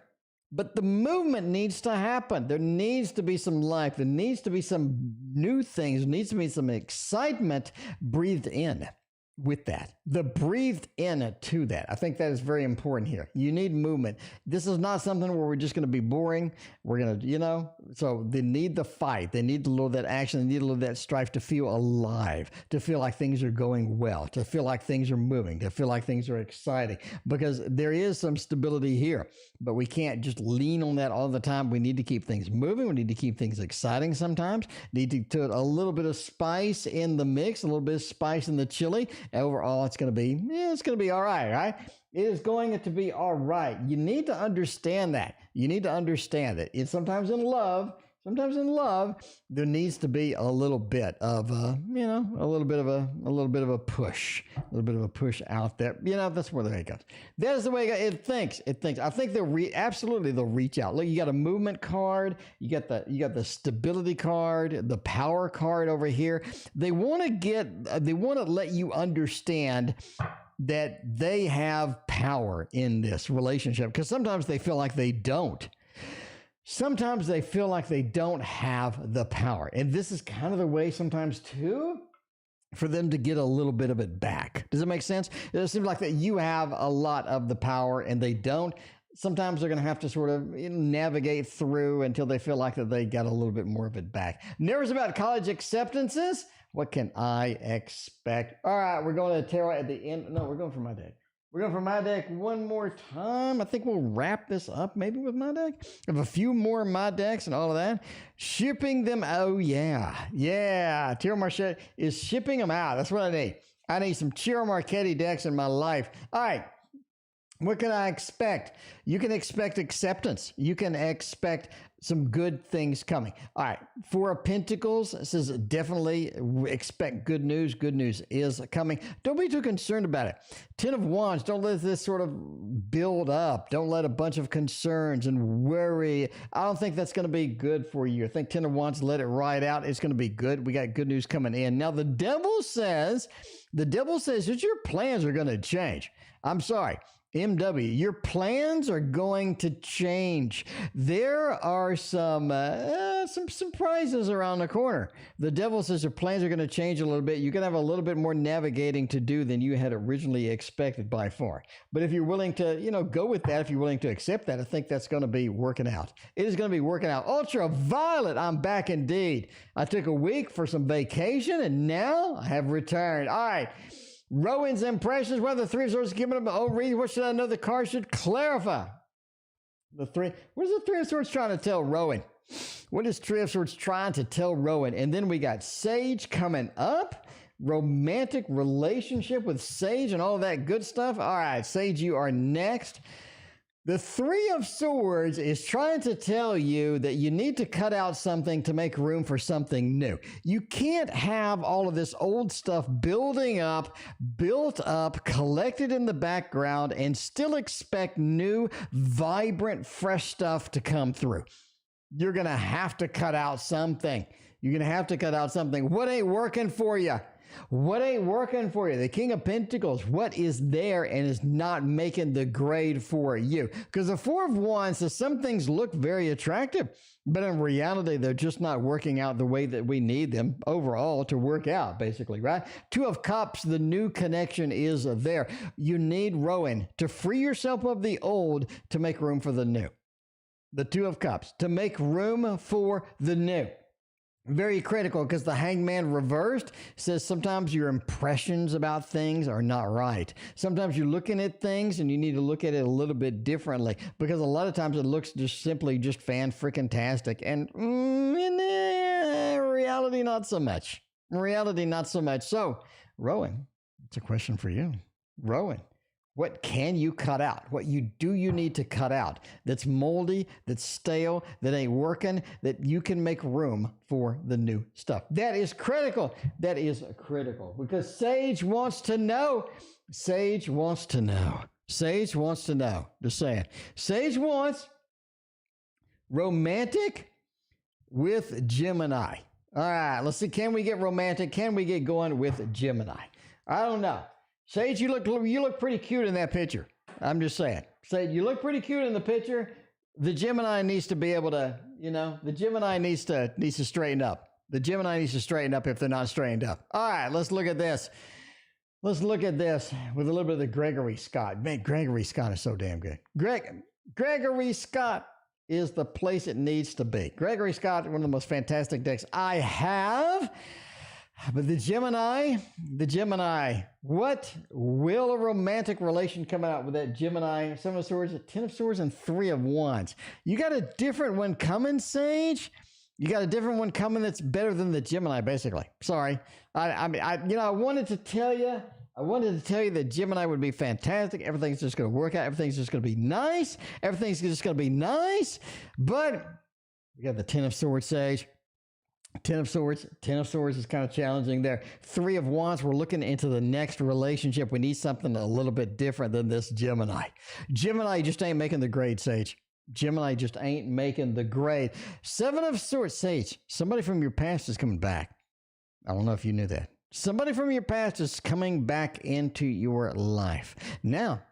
but the movement needs to happen. There needs to be some life. There needs to be some new things. There needs to be some excitement breathed in with that. The breathed in to that. I think that is very important here. You need movement. This is not something where we're just going to be boring. We're going to, so they need the fight. They need a little of that action. They need a little of that strife to feel alive, to feel like things are going well, to feel like things are moving, to feel like things are exciting, because there is some stability here, but we can't just lean on that all the time. We need to keep things moving. We need to keep things exciting sometimes. Need to put a little bit of spice in the mix, a little bit of spice in the chili. Overall, it's going to be all right, right? It is going to be all right. You need to understand that. You need to understand that. It's sometimes in love, there needs to be a little bit of a little bit of a push out there. That's where it goes. That is the way it thinks. I think they'll reach out. Look, you got a movement card. You got the stability card, the power card over here. They want to let you understand that they have power in this relationship, because sometimes they feel like they don't. Sometimes they feel like they don't have the power. And this is kind of the way sometimes too for them to get a little bit of it back. Does it make sense? It seems like that you have a lot of the power and they don't. Sometimes they're going to have to sort of navigate through until they feel like that they got a little bit more of it back. Nervous about college acceptances? What can I expect? All right, we're going to tarot at the end. No, we're going for my deck. We're going for my deck one more time. I think we'll wrap this up maybe with my deck. I have a few more of my decks and all of that. Shipping them. Oh, yeah. Yeah. Tarot Marchetti is shipping them out. That's what I need. I need some Tarot Marchetti decks in my life. All right. What can I expect? You can expect acceptance. You can expect some good things coming. All right. Four of Pentacles says definitely expect good news. Good news is coming. Don't be too concerned about it. 10 of Wands. Don't let this sort of build up. Don't let a bunch of concerns and worry. I don't think that's going to be good for you. I think 10 of Wands, let it ride out. It's going to be good. We got good news coming in. Now, the devil says that your plans are going to change. I'm sorry. MW, your plans are going to change. There are some surprises around the corner. The devil says your plans are going to change a little bit. You're going to have a little bit more navigating to do than you had originally expected by far. But if you're willing to, go with that, if you're willing to accept that, I think that's going to be working out. It is going to be working out. Ultraviolet, I'm back indeed. I took a week for some vacation and now I have returned. All right. Rowan's impressions, whether the Three of Swords giving them a read, what should I know the card should clarify? What is the Three of Swords trying to tell Rowan? What is Three of Swords trying to tell Rowan? And then we got Sage coming up, romantic relationship with Sage and all that good stuff. All right, Sage, you are next. The Three of Swords is trying to tell you that you need to cut out something to make room for something new. You can't have all of this old stuff built up, collected in the background, and still expect new, vibrant, fresh stuff to come through. You're going to have to cut out something. You're going to have to cut out something. What ain't working for you? What ain't working for you? The King of Pentacles, what is there and is not making the grade for you? Because the Four of Wands says some things look very attractive, but in reality, they're just not working out the way that we need them overall to work out, basically, right? Two of Cups, the new connection is there. You need Rowan to free yourself of the old to make room for the new. The Two of Cups, to make room for the new. Very critical because the Hangman reversed says sometimes your impressions about things are not right. Sometimes you're looking at things and you need to look at it a little bit differently because a lot of times it looks just simply just fan-freaking-tastic. And in reality, not so much. In reality, not so much. So, Rowan, it's a question for you. Rowan, what can you cut out? What you need to cut out that's moldy, that's stale, that ain't working, that you can make room for the new stuff. That is critical. That is critical because Sage wants to know. Sage wants to know. Sage wants to know. Just saying. Sage wants romantic with Gemini. All right, let's see. Can we get romantic? Can we get going with Gemini? I don't know. Sage, you look pretty cute in that picture. I'm just saying. Sage, you look pretty cute in the picture. The Gemini needs to be able to, the Gemini needs to straighten up. The Gemini needs to straighten up if they're not straightened up. All right, let's look at this. Let's look at this with a little bit of the Gregory Scott. Man, Gregory Scott is so damn good. Gregory Scott is the place it needs to be. Gregory Scott, one of the most fantastic decks I have. But the Gemini, what will a romantic relation come out with that Gemini? Seven of Swords, 10 of Swords, and 3 of Wands. You got a different one coming, Sage? You got a different one coming that's better than the Gemini, basically. Sorry. I wanted to tell you that Gemini would be fantastic. Everything's just going to work out. Everything's just going to be nice. Everything's just going to be nice. But we got the 10 of Swords, Sage. 10 of Swords is kind of challenging there. 3 of Wands, we're looking into the next relationship. We need something a little bit different than this Gemini. Gemini just ain't making the grade, Sage. Gemini just ain't making the grade. 7 of Swords, Sage, somebody from your past is coming back. I don't know if you knew that. Somebody from your past is coming back into your life. Now,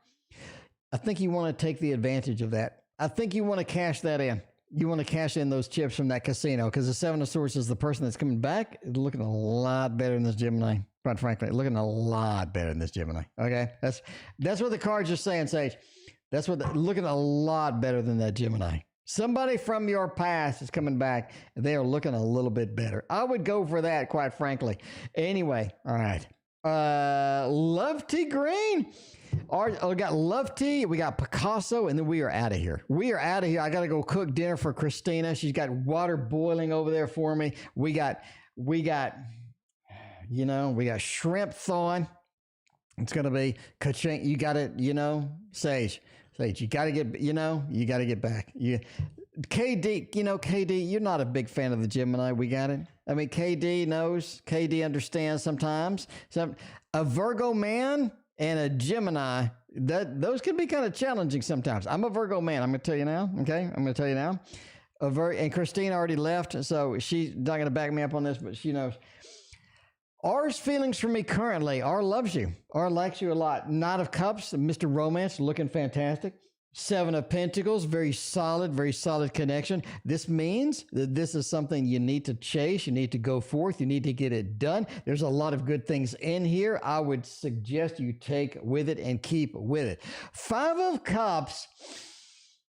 I think you want to take the advantage of that. I think you want to cash that in. You want to cash in those chips from that casino because the 7 of Swords is the person that's coming back. It's looking a lot better than this Gemini. Quite frankly, looking a lot better than this Gemini. Okay, that's what the cards are saying, Sage. That's what looking a lot better than that Gemini. Somebody from your past is coming back. They are looking a little bit better. I would go for that, quite frankly. Anyway, all right. Love Tea Green. We got Love Tea, we got Picasso, and then we are out of here. I got to go cook dinner for Christina. She's got water boiling over there for me. We got shrimp thawing. It's going to be ka-ching. You got it, Sage, you got to get back. KD, you're not a big fan of the Gemini. We got it. I mean, KD understands sometimes. A Virgo man and a Gemini, those can be kind of challenging sometimes. I'm a Virgo man. I'm going to tell you now. Okay. I'm going to tell you now. And Christine already left, so she's not going to back me up on this, but she knows. R's feelings for me currently. R loves you. R likes you a lot. Knight of Cups, Mr. Romance, looking fantastic. 7 of Pentacles, very solid connection. This means that this is something you need to chase. You need to go forth. You need to get it done. There's a lot of good things in here. I would suggest you take with it and keep with it. 5 of Cups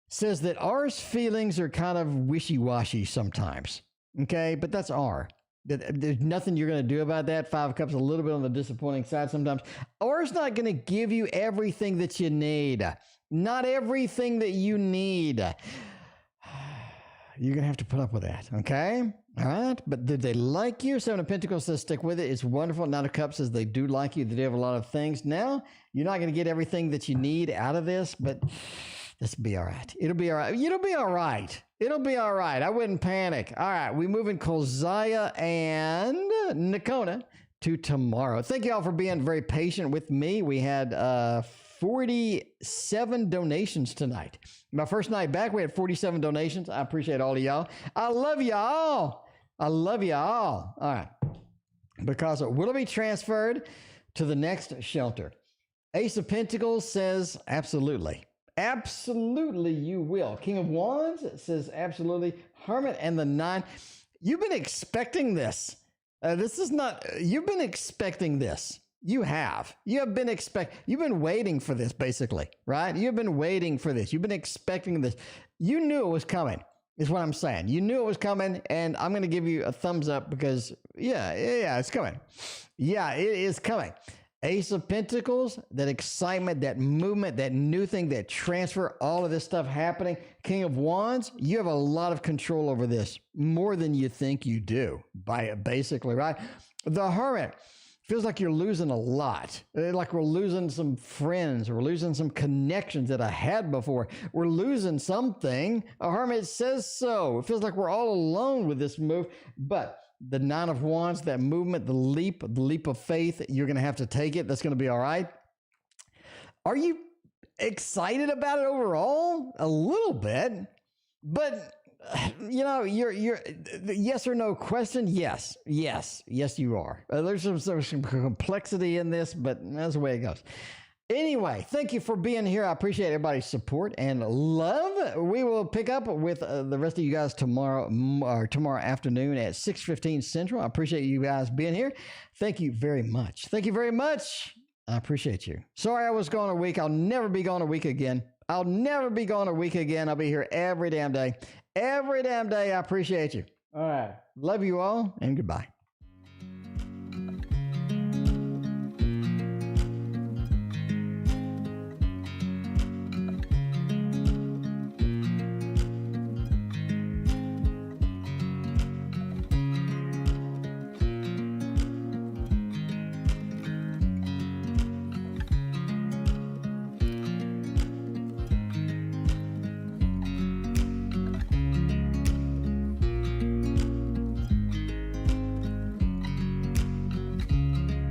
says that R's feelings are kind of wishy-washy sometimes. Okay, but that's R. There's nothing you're going to do about that. 5 of Cups a little bit on the disappointing side sometimes. R's not going to give you everything that you need. Not everything that you need. You're going to have to put up with that, okay? All right? But did they like you? 7 of Pentacles says stick with it. It's wonderful. 9 of Cups says they do like you. They do have a lot of things. Now, you're not going to get everything that you need out of this, but this will be all right. It'll be all right. It'll be all right. It'll be all right. I wouldn't panic. All right. We move in Kolzaya and Nakona to tomorrow. Thank you all for being very patient with me. We had 47 donations tonight. My first night back, we had 47 donations. I appreciate all of y'all. I love y'all. I love y'all. All right. Because will it be transferred to the next shelter? Ace of Pentacles says absolutely. Absolutely you will. King of Wands says absolutely. Hermit and the 9. You've been expecting this. You've been expecting this. You have. You've been waiting for this, basically, right? You've been waiting for this. You've been expecting this. You knew it was coming, is what I'm saying. You knew it was coming, and I'm going to give you a thumbs up because, yeah, it's coming. Yeah, it is coming. Ace of Pentacles, that excitement, that movement, that new thing, that transfer, all of this stuff happening. King of Wands, you have a lot of control over this, more than you think you do, basically, right? The Hermit, feels like you're losing a lot. Like we're losing some friends. We're losing some connections that I had before. We're losing something. A Hermit says so. It feels like we're all alone with this move, but the 9 of Wands, that movement, the leap of faith, you're going to have to take it. That's going to be all right. Are you excited about it overall? A little bit, but you know, you're yes or no question. Yes, you are. There's some complexity in this, but that's the way it goes. Anyway, thank you for being here. I appreciate everybody's support and love. We will pick up with the rest of you guys tomorrow afternoon at 6:15 Central. I appreciate you guys being here. Thank you very much. Thank you very much. I appreciate you. Sorry I was gone a week. I'll never be gone a week again. I'll be here every damn day. Every damn day. I appreciate you. All right. Love you all and goodbye.